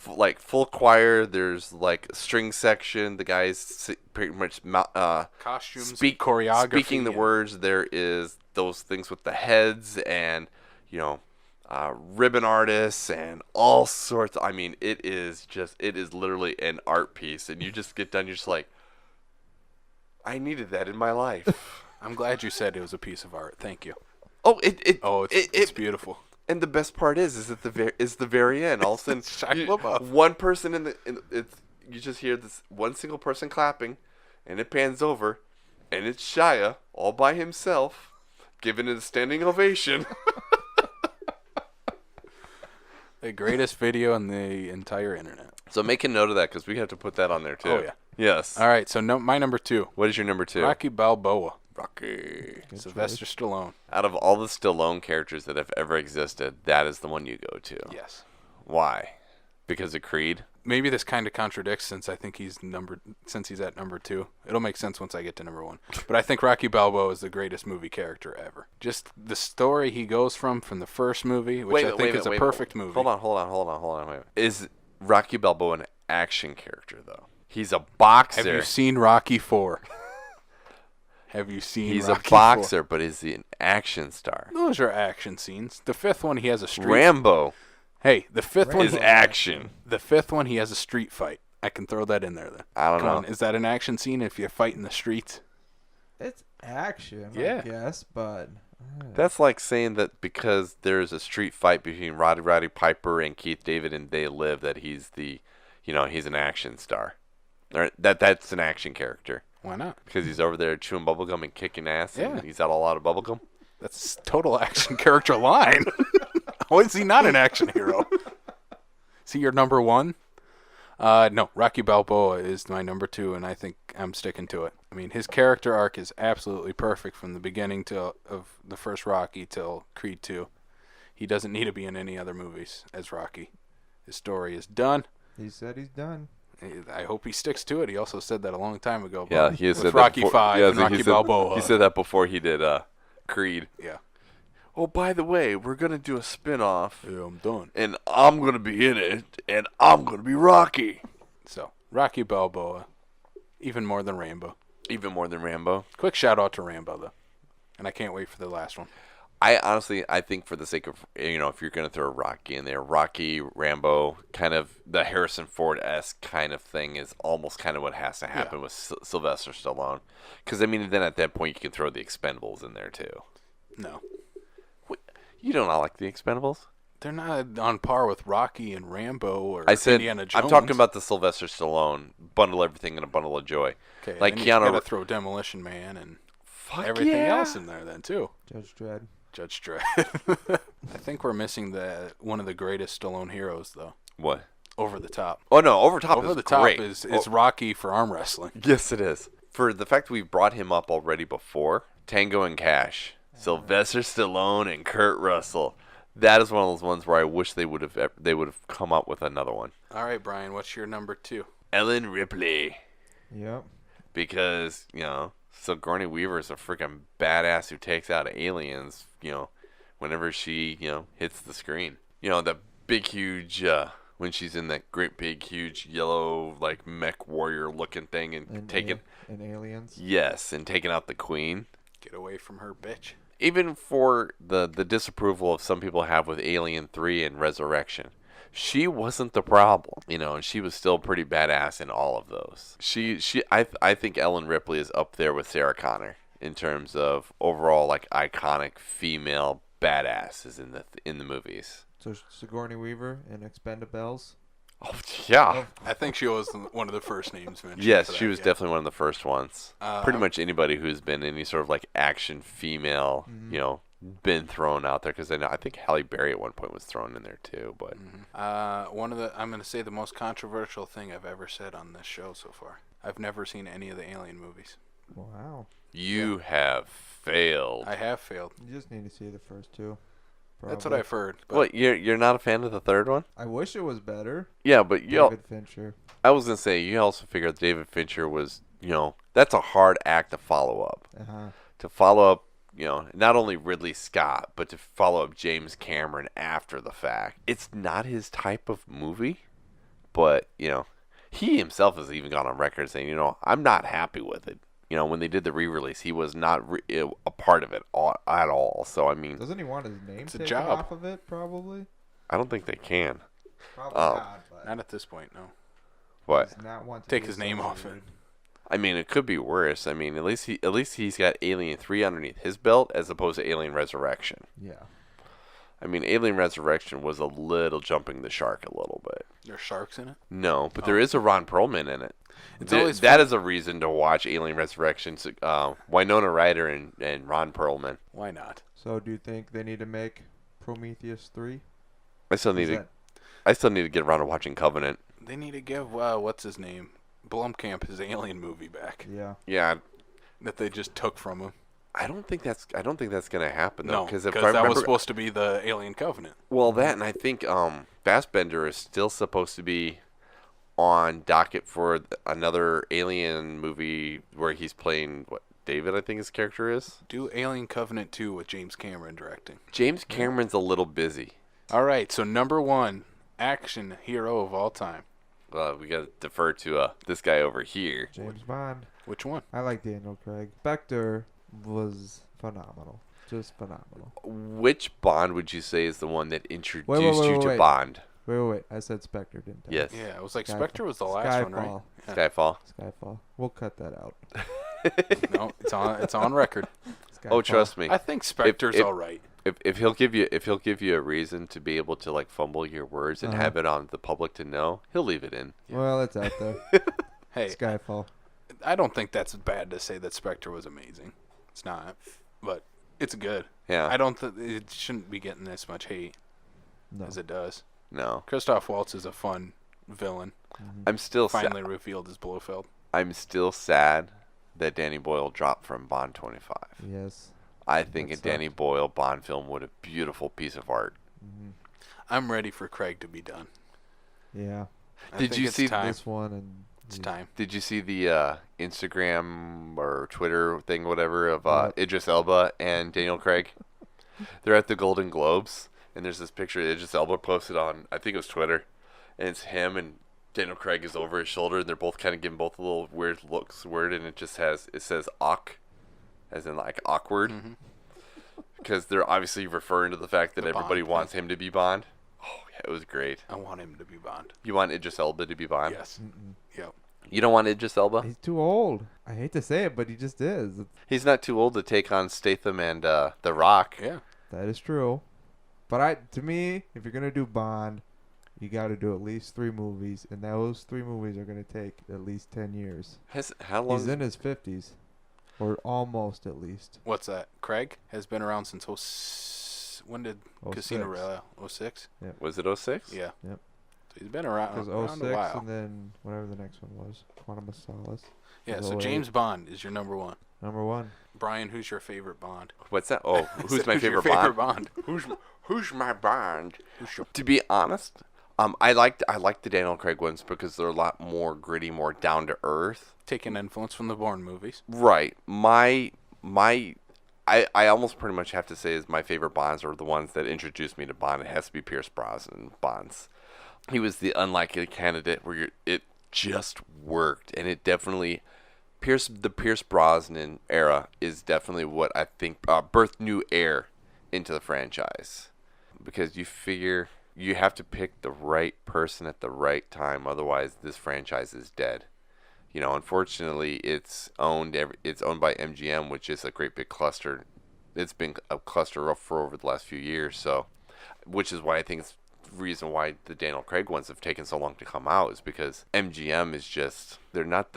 like full choir, there's like a string section. The guy's pretty much Costumes, speaking choreography, the yeah. words. There is those things with the heads and ribbon artists and all sorts. I mean, it is literally an art piece, and you just get done. You're just like, I needed that in my life. I'm glad you said it was a piece of art. Thank you. Oh, It's beautiful. And the best part is at the very end. All of a sudden, Shia LaBeouf. one person you just hear this one single person clapping, and it pans over, and it's Shia all by himself, giving it a standing ovation. The greatest video on the entire internet. So make a note of that because we have to put that on there too. Oh, yeah. Yes. All right, so my number 2. What is your number 2? Rocky Balboa. Rocky. Good Sylvester Stallone. Out of all the Stallone characters that have ever existed, that is the one you go to. Yes. Why? Because of Creed? Maybe this kind of contradicts since I think he's at number 2. It'll make sense once I get to number 1. But I think Rocky Balboa is the greatest movie character ever. Just the story he goes from the first movie, which I think is a perfect movie. Hold on. Wait. Is Rocky Balboa an action character though? He's a boxer. Have you seen Rocky 4? Have you seen He's Rocky a boxer, but is he an action star? 4? Those are action scenes. The 5th one, he has a street. Rambo Hey, the 5th one is action. The 5th one, he has a street fight. I can throw that in there then. I don't Come know. on, is that an action scene if you fight in the streets? It's action, Yeah. I guess, but That's like saying that because there's a street fight between Roddy Piper and Keith David and They Live that he's he's an action star. Or that's an action character. Why not? Because he's over there chewing bubblegum and kicking ass Yeah. and he's got a lot of bubblegum. That's total action character line. How is he not an action hero? Is he your number 1? No, Rocky Balboa is my number 2, and I think I'm sticking to it. I mean, his character arc is absolutely perfect from the beginning of the first Rocky till Creed 2. He doesn't need to be in any other movies as Rocky. His story is done. he said he's done. I hope he sticks to it. He also said that a long time ago. Yeah, he has with said Rocky that before, 5 yeah, and so Rocky Balboa. He said that before he did Creed. Yeah. Oh, by the way, we're gonna do a spin-off, Yeah, I'm done. and I'm gonna be in it, and I'm gonna be Rocky. So, Rocky Balboa, even more than Rambo. Even more than Rambo. Quick shout out to Rambo, though. And I can't wait for the last one. I think for the sake of, if you're going to throw Rocky in there, Rocky, Rambo, kind of the Harrison Ford-esque kind of thing is almost kind of what has to happen with Sylvester Stallone. Because, then at that point, you can throw the Expendables in there, too. No. You do not like the Expendables? They're not on par with Rocky and Rambo or I'm Indiana Jones. talking about the Sylvester Stallone, bundle everything in a bundle of joy. Okay, like then Keanu. You gotta throw Demolition Man and everything else in there then, too. Judge Dredd. Judge Dredd. I think we're missing one of the greatest Stallone heroes, though. What? Over the Top. Oh, no, Over the Top Over is the Top great. is Rocky for arm wrestling. Yes, it is. For the fact that we've brought him up already before, Tango and Cash, Sylvester Stallone and Kurt Russell. That is one of those ones where I wish they would have come up with another one. All right, Brian, what's your number 2? Ellen Ripley. Yep. Because, Sigourney Weaver is a freaking badass who takes out aliens, whenever she, hits the screen. The big, huge, when she's in that great, big, huge, yellow, like, mech warrior looking thing and taking... And aliens. Yes, and taking out the queen. Get away from her, bitch. Even for the disapproval of some people have with Alien 3 and Resurrection, she wasn't the problem, and she was still pretty badass in all of those. I think Ellen Ripley is up there with Sarah Connor in terms of overall like iconic female badasses in the movies. So Sigourney Weaver in Expendables. Oh yeah, I think she was one of the first names mentioned. yes, she was definitely one of the first ones. Pretty I'm- much anybody who's been any sort of like action female, been thrown out there, because I think Halle Berry at one point was thrown in there too. But I'm going to say the most controversial thing I've ever said on this show so far. I've never seen any of the Alien movies. Wow. you have failed. I have failed. You just need to see the first two. That's what probably. I've heard. But What, you're not a fan of the third one? I wish it was better. Yeah, but David Fincher. I was gonna say you also figured David Fincher was, that's a hard act to follow up. Uh-huh. To follow up, not only Ridley Scott, but to follow up James Cameron after the fact. It's not his type of movie, but he himself has even gone on record saying, I'm not happy with it. When they did the re-release, he was not a part of it at all. So Doesn't he want his name It's a taken job. off of it? Probably. I don't think they can. Probably not. But not at this point, no. What? does not want to Take be his name off it. associated. It could be worse. At least he's got Alien 3 underneath his belt as opposed to Alien Resurrection. Yeah. Alien Resurrection was a little jumping the shark a little bit. There's sharks in it? No, but there is a Ron Perlman in it. It's always that fun. is a reason to watch Alien Resurrection. Winona Ryder and Ron Perlman. Why not? So do you think they need to make Prometheus 3? I still need to get around to watching Covenant. They need to give, what's his name? Blumkamp his Alien movie back Yeah. Yeah, that they just took from him. I don't think that's gonna happen though. No, because because if I that remember, was supposed to be the Alien Covenant. well, that and I think Fassbender is still supposed to be on docket for another Alien movie where he's playing David, I think his character is. Do Alien Covenant 2 with James Cameron directing. James Cameron's a little busy. All right, so number 1, action hero of all time. We got to defer to this guy over here. James Bond. Which one? I like Daniel Craig. Spectre was phenomenal. Just phenomenal. Which Bond would you say is the one that introduced wait, you to wait. Bond? Wait. I said Spectre, didn't I? Yes. Yeah, it was like Skyfall. Spectre was the last one, right? Skyfall. Yeah. Skyfall. Skyfall. We'll cut that out. No, it's on record. Oh, Skyfall. trust me. I think Spectre's if- all right. If he'll give you a reason to be able to like fumble your words and have it on the public to know, he'll leave it in. Well, it's out there. Hey, Skyfall. I don't think that's bad to say that Spectre was amazing. It's not, but it's good. Yeah. I don't think it shouldn't be getting this much hate No. as it does. No. Christoph Waltz is a fun villain. I'm still Finally sad. revealed as Blofeld. I'm still sad that Danny Boyle dropped from Bond 25. Yes. I think That a Danny sucked. Boyle Bond film would a beautiful piece of art. Hmm. I'm ready for Craig to be done. Yeah. Did you see time? This one and It's time. Did you see the Instagram or Twitter thing, whatever, of What? Idris Elba and Daniel Craig? They're at the Golden Globes, and there's this picture Idris Elba posted on, I think it was Twitter, and it's him and Daniel Craig is over his shoulder, and they're both kind of giving both a little weird looks, and it says "awk," as in like awkward, because they're obviously referring to the fact that The everybody Bond wants thing. him to be Bond. Oh yeah, it was great. I want him to be Bond. You want Idris Elba to be Bond? Yes. Yep. You don't want Idris Elba? he's too old. I hate to say it, but he just is. He's not too old to take on Statham and The Rock. Yeah. That is true. But to me, if you're gonna do Bond, you got to do at least 3 movies, and those 3 movies are gonna take at least 10 years. How long? He's in his 50s, or almost at least. What's that? Craig has been around since when did Casino 06. Royale? 06? Was it 06? Yeah. Yep. So he's been around, Because around a 06, while. and then whatever the next one was, Quantum of Solace. Yeah, was so 08. James Bond is your number 1. Number 1. Brian, who's your favorite Bond? What's that? Oh, who's my your favorite Bond? Bond? Who's my Bond? Who's your... To be honest, I like the Daniel Craig ones because they're a lot more gritty, more down to earth. Taking influence from the Bourne movies. Right. I almost pretty much have to say is my favorite Bonds are the ones that introduced me to Bond. It has to be Pierce Brosnan Bonds. He was the unlikely candidate where it just worked, and it definitely the Pierce Brosnan era is definitely what I think birthed new air into the franchise, because you figure you have to pick the right person at the right time, otherwise this franchise is dead. You know, unfortunately, it's owned by MGM, which is a great big cluster. It's been a cluster for over the last few years, so which is why I think it's the reason why the Daniel Craig ones have taken so long to come out, is because MGM is just they're not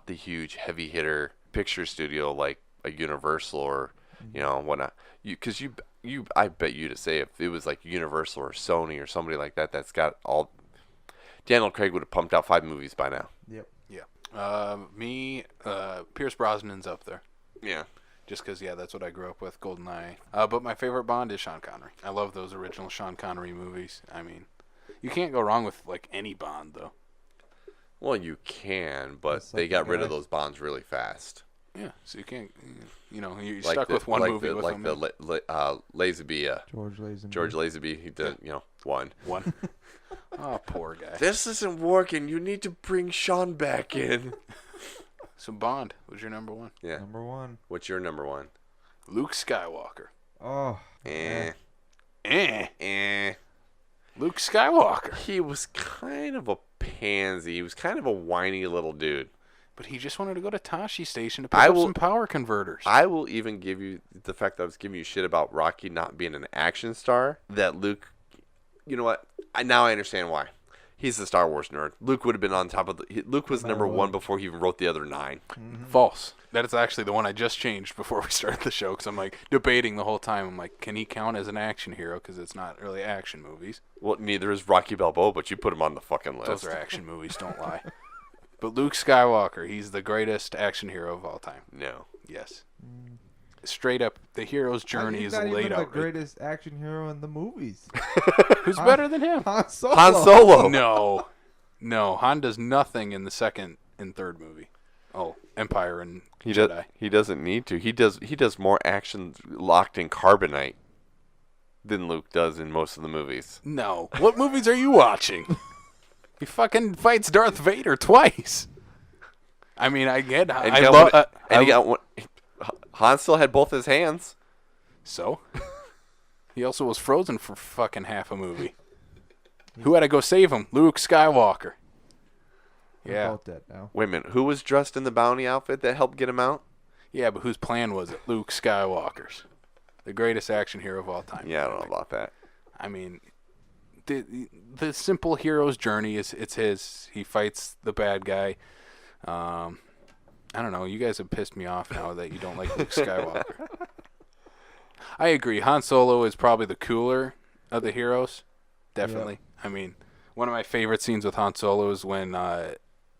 the huge heavy hitter picture studio like a Universal or whatnot. I bet you to say if it was like Universal or Sony or somebody like that that's got all, Daniel Craig would have pumped out 5 movies by now. Yep. Pierce Brosnan's up there. Yeah. Just because, that's what I grew up with, GoldenEye. But my favorite Bond is Sean Connery. I love those original Sean Connery movies. I mean, you can't go wrong with, like, any Bond, though. Well, you can, but That's they like got the rid guy. of those Bonds really fast. Yeah, so you can't, you're Like stuck with one movie with like them. Lazenby, George Lazenby. George Lazenby, he did, one. One. Oh, poor guy. This isn't working. You need to bring Sean back in. So Bond was your number 1. Yeah. Number 1. What's your number 1? Luke Skywalker. Oh. Eh. Luke Skywalker. He was kind of a pansy. He was kind of a whiny little dude. But he just wanted to go to Tashi Station to pick up some power converters. I will even give you the fact that I was giving you shit about Rocky not being an action star. That Luke, you know what? Now I understand why. He's the Star Wars nerd. Luke would have been on top of Luke was number 1 before he even wrote the other 9. False. That is actually the one I just changed before we started the show, because I'm like debating the whole time. I'm like, can he count as an action hero? Because it's not really action movies. Well, neither is Rocky Balboa, but you put him on the fucking list. Those are action movies, don't lie. But Luke Skywalker, he's the greatest action hero of all time. No. Yes. Straight up, the hero's journey is He's not laid even out. the greatest action hero in the movies. Who's better than him? Han Solo. Han Solo. No. Han does nothing in the second and third movie. Oh, Empire and He Jedi. He doesn't need to. He does more action locked in carbonite than Luke does in most of the movies. No. What movies are you watching? He fucking fights Darth Vader twice. I mean, I get. Han still had both his hands. So? He also was frozen for fucking half a movie. Who had to go save him? Luke Skywalker. We're Yeah. both dead now. Wait a minute. Who was dressed in the bounty outfit that helped get him out? Yeah, but whose plan was it? Luke Skywalker's. The greatest action hero of all time. Yeah, I don't know about that. I mean, the simple hero's journey it's his. He fights the bad guy. I don't know. You guys have pissed me off now that you don't like Luke Skywalker. I agree. Han Solo is probably the cooler of the heroes. Definitely. I mean, one of my favorite scenes with Han Solo is when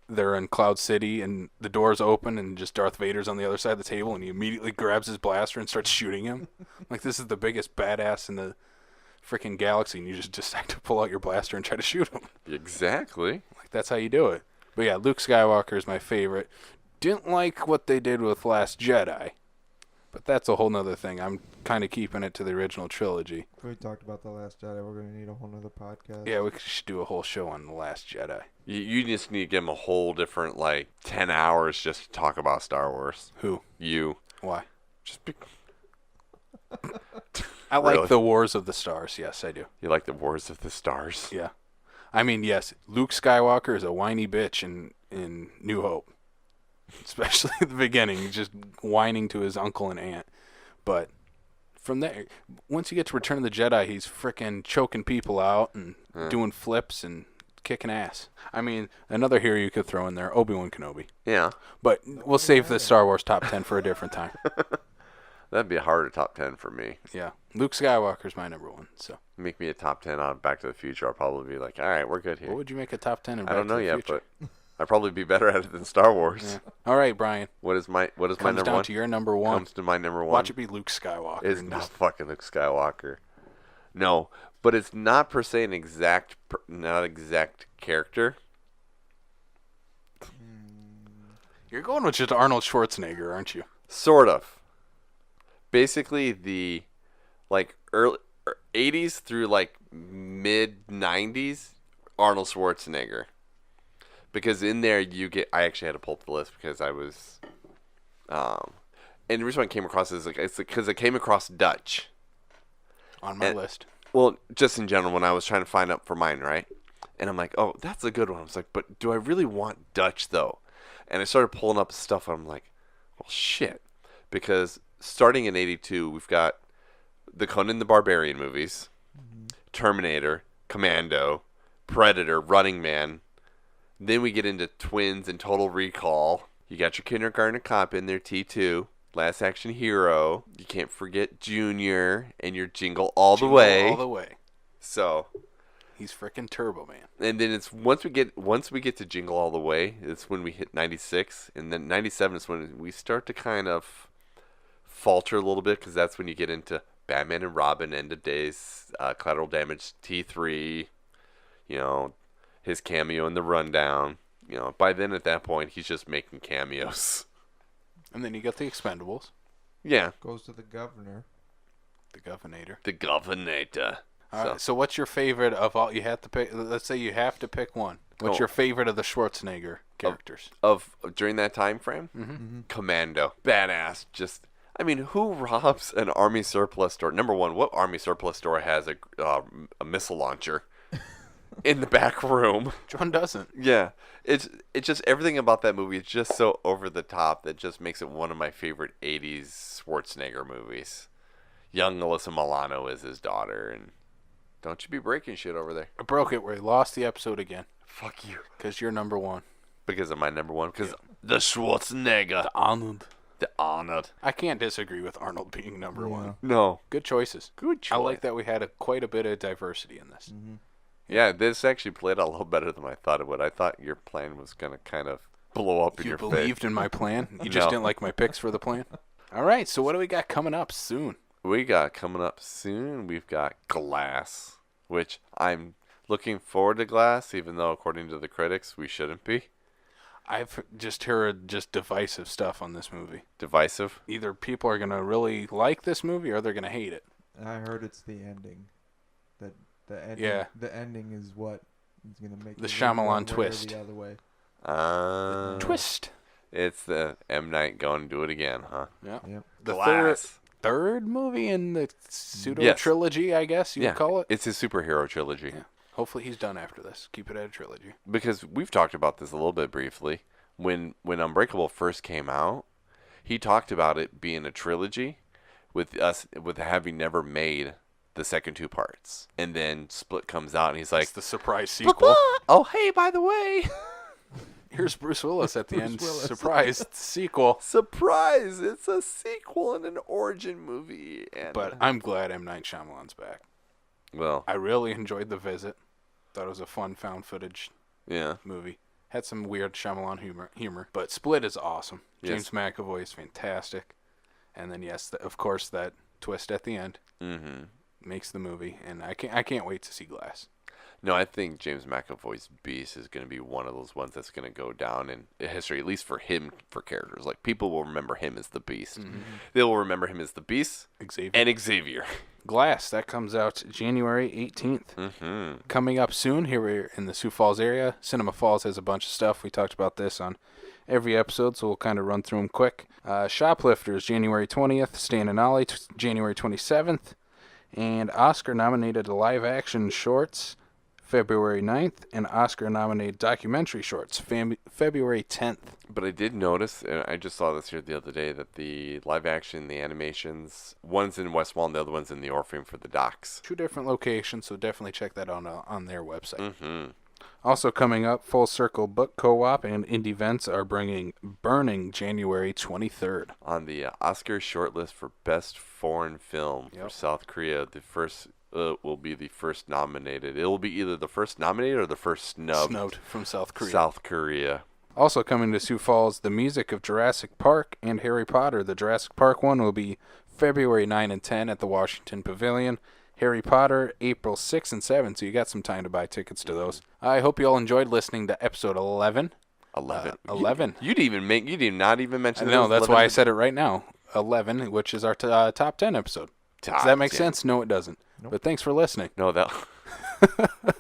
they're in Cloud City and the doors open and just Darth Vader's on the other side of the table and he immediately grabs his blaster and starts shooting him. Like, this is the biggest badass in the freaking galaxy, and you just decide to pull out your blaster and try to shoot him. Exactly. Like, that's how you do it. But yeah, Luke Skywalker is my favorite. Didn't like what they did with Last Jedi, but that's a whole nother thing. I'm kind of keeping it to the original trilogy. We talked about The Last Jedi. We're going to need a whole nother podcast. Yeah, we should do a whole show on The Last Jedi. You just need to give them a whole different, 10 hours just to talk about Star Wars. Who? You. Why? Just be... I like Really? the Wars of the Stars. Yes, I do. You like the Wars of the Stars? Yeah. I mean, yes, Luke Skywalker is a whiny bitch in New Hope. Especially at the beginning, just whining to his uncle and aunt. But from there, once you get to Return of the Jedi, he's frickin' choking people out and doing flips and kicking ass. I mean, another hero you could throw in there, Obi-Wan Kenobi. Yeah. But we'll save the Star Wars top 10 for a different time. That'd be a harder top 10 for me. Yeah. Luke Skywalker's my number one. So Make me a top 10 on Back to the Future. I'll probably be like, all right, we're good here. what would you make a top 10 in I Back don't know to the yet, Future? but I'd probably be better at it than Star Wars. Yeah. All right, Brian. What is my Comes number down one? to your number one. Comes to my number one. Watch it be Luke Skywalker. It's and not just- fucking Luke Skywalker. No, but it's not per se an exact character. You're going with just Arnold Schwarzenegger, aren't you? Sort of. Basically, the early 80s through mid 90s, Arnold Schwarzenegger. Because in there I actually had to pull up the list because I was, and the reason why I came across this is it's because I came across Dutch. On my list. Well, just in general, when I was trying to find out for mine, right? And I'm like, oh, that's a good one. I was like, but do I really want Dutch, though? And I started pulling up stuff, and I'm like, well, shit. Because starting in 82, we've got the Conan the Barbarian movies, Terminator, Commando, Predator, Running Man. Then we get into Twins and Total Recall. You got your Kindergarten Cop in there, T2. Last Action Hero. You can't forget Junior and your Jingle All the Way. All the way. So, He's frickin' Turbo Man. and then it's once we get to Jingle All the Way, it's when we hit 96, and then 97 is when we start to kind of falter a little bit because that's when you get into Batman and Robin, End of Days, Collateral Damage, T3, his cameo in The Rundown. By then at that point, he's just making cameos. And then you got the Expendables. Yeah, Goes to the governor. The Governator. the Governator. All right, so what's your favorite of all? You have to pick. Let's say you have to pick one. What's Oh. your favorite of the Schwarzenegger characters? Of during that time frame, Commando, badass. Just, I mean, who robs an army surplus store? Number one, what army surplus store has a missile launcher in the back room? John doesn't. Yeah, it's just everything about that movie is just so over the top that just makes it one of my favorite '80s Schwarzenegger movies. Young Alyssa Milano is his daughter, and don't you be breaking shit over there. I broke it. We lost the episode again Fuck you. because you're number one. Because of my number one. Because the Schwarzenegger. Arnold. The honored. I can't disagree with Arnold being number one. No. Good choices. Good choice. I like that we had quite a bit of diversity in this. Yeah, this actually played out a little better than I thought it would. I thought your plan was going to kind of blow up in You your face. believed in my plan? You just No. didn't like my picks for the plan? All right, so what do we got coming up soon? We got coming up soon, we've got Glass, which I'm looking forward to Glass, even though according to the critics, we shouldn't be. I've just heard just divisive stuff on this movie. Divisive. Either people are going to really like this movie or they're going to hate it. I heard it's the ending. That the ending. Yeah. The ending is what is gonna make The you lean Shyamalan one way or twist. The other way. Twist. It's the M. Night going to do it again, huh? Yeah. Yep. The Glass. third movie in the pseudo Yes. trilogy, I guess you would call it. It's his superhero trilogy. Yeah. Hopefully he's done after this. Keep it at a trilogy. Because we've talked about this a little bit briefly. When Unbreakable first came out, he talked about it being a trilogy with having never made the second two parts. And then Split comes out and he's like, It's the surprise sequel. "Papa! Oh, hey, by the way, Here's Bruce Willis at the end. Willis. Surprise sequel. surprise, it's a sequel and an origin movie." And But I'm glad M. Night Shyamalan's back. well, I really enjoyed The Visit. Thought it was a fun found footage yeah. movie. Had some weird Shyamalan humor. But Split is awesome. Yes. James McAvoy is fantastic. And then, yes, of course, that twist at the end. Mm-hmm. makes the movie, and I can't wait to see Glass. No, I think James McAvoy's Beast is going to be one of those ones that's going to go down in history, at least for him, for characters. Like, people will remember him as the Beast. Mm-hmm. They will remember him as the Beast Xavier. and Xavier. Glass, that comes out January 18th. Mm-hmm. Coming up soon, here we're in the Sioux Falls area. Cinema Falls has a bunch of stuff. We talked about this on every episode, so we'll kind of run through them quick. Shoplifters, January 20th. Stan and Ollie, January 27th. And Oscar-nominated live-action shorts, February 9th, and Oscar-nominated documentary shorts, February 10th. But I did notice, and I just saw this here the other day, that the live action, the animations, one's in Westmall and the other one's in the Orpheum for the docs. 2 different locations, so definitely check that out on their website. Mm-hmm. Also coming up, Full Circle Book Co-op and Indie Vents are bringing Burning January 23rd. On the Oscar shortlist for Best Foreign Film for South Korea, the first will be the first nominated. It will be either the first nominated or the first snubbed from South Korea. South Korea. Also coming to Sioux Falls, the music of Jurassic Park and Harry Potter. The Jurassic Park one will be February 9 and 10 at the Washington Pavilion. Harry Potter, April 6 and 7, so you got some time to buy tickets to those. I hope you all enjoyed listening to episode 11. 11. 11. You did not even mention. No, that's why I said it right now. 11, which is our top 10 episode. Does that make sense? No, it doesn't. Nope. But thanks for listening. No, that.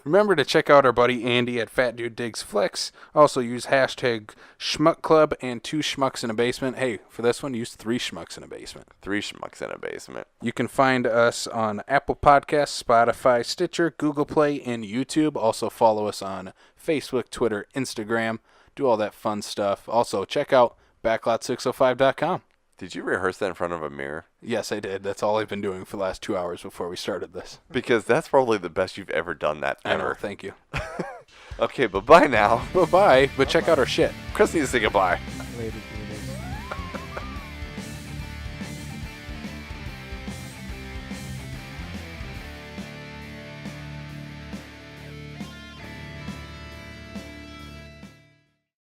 Remember to check out our buddy Andy at Fat Dude Digs Flicks. Also use hashtag Schmuck Club and 2 Schmucks in a Basement. Hey, for this one, use 3 Schmucks in a Basement. 3 Schmucks in a Basement. You can find us on Apple Podcasts, Spotify, Stitcher, Google Play, and YouTube. Also follow us on Facebook, Twitter, Instagram. Do all that fun stuff. Also, check out backlot605.com. Did you rehearse that in front of a mirror? Yes, I did. That's all I've been doing for the last 2 hours before we started this. Because that's probably the best you've ever done that I know. ever. Thank you. Okay, bye now. Bye-bye, but check out our shit. Chris needs to say goodbye. Later.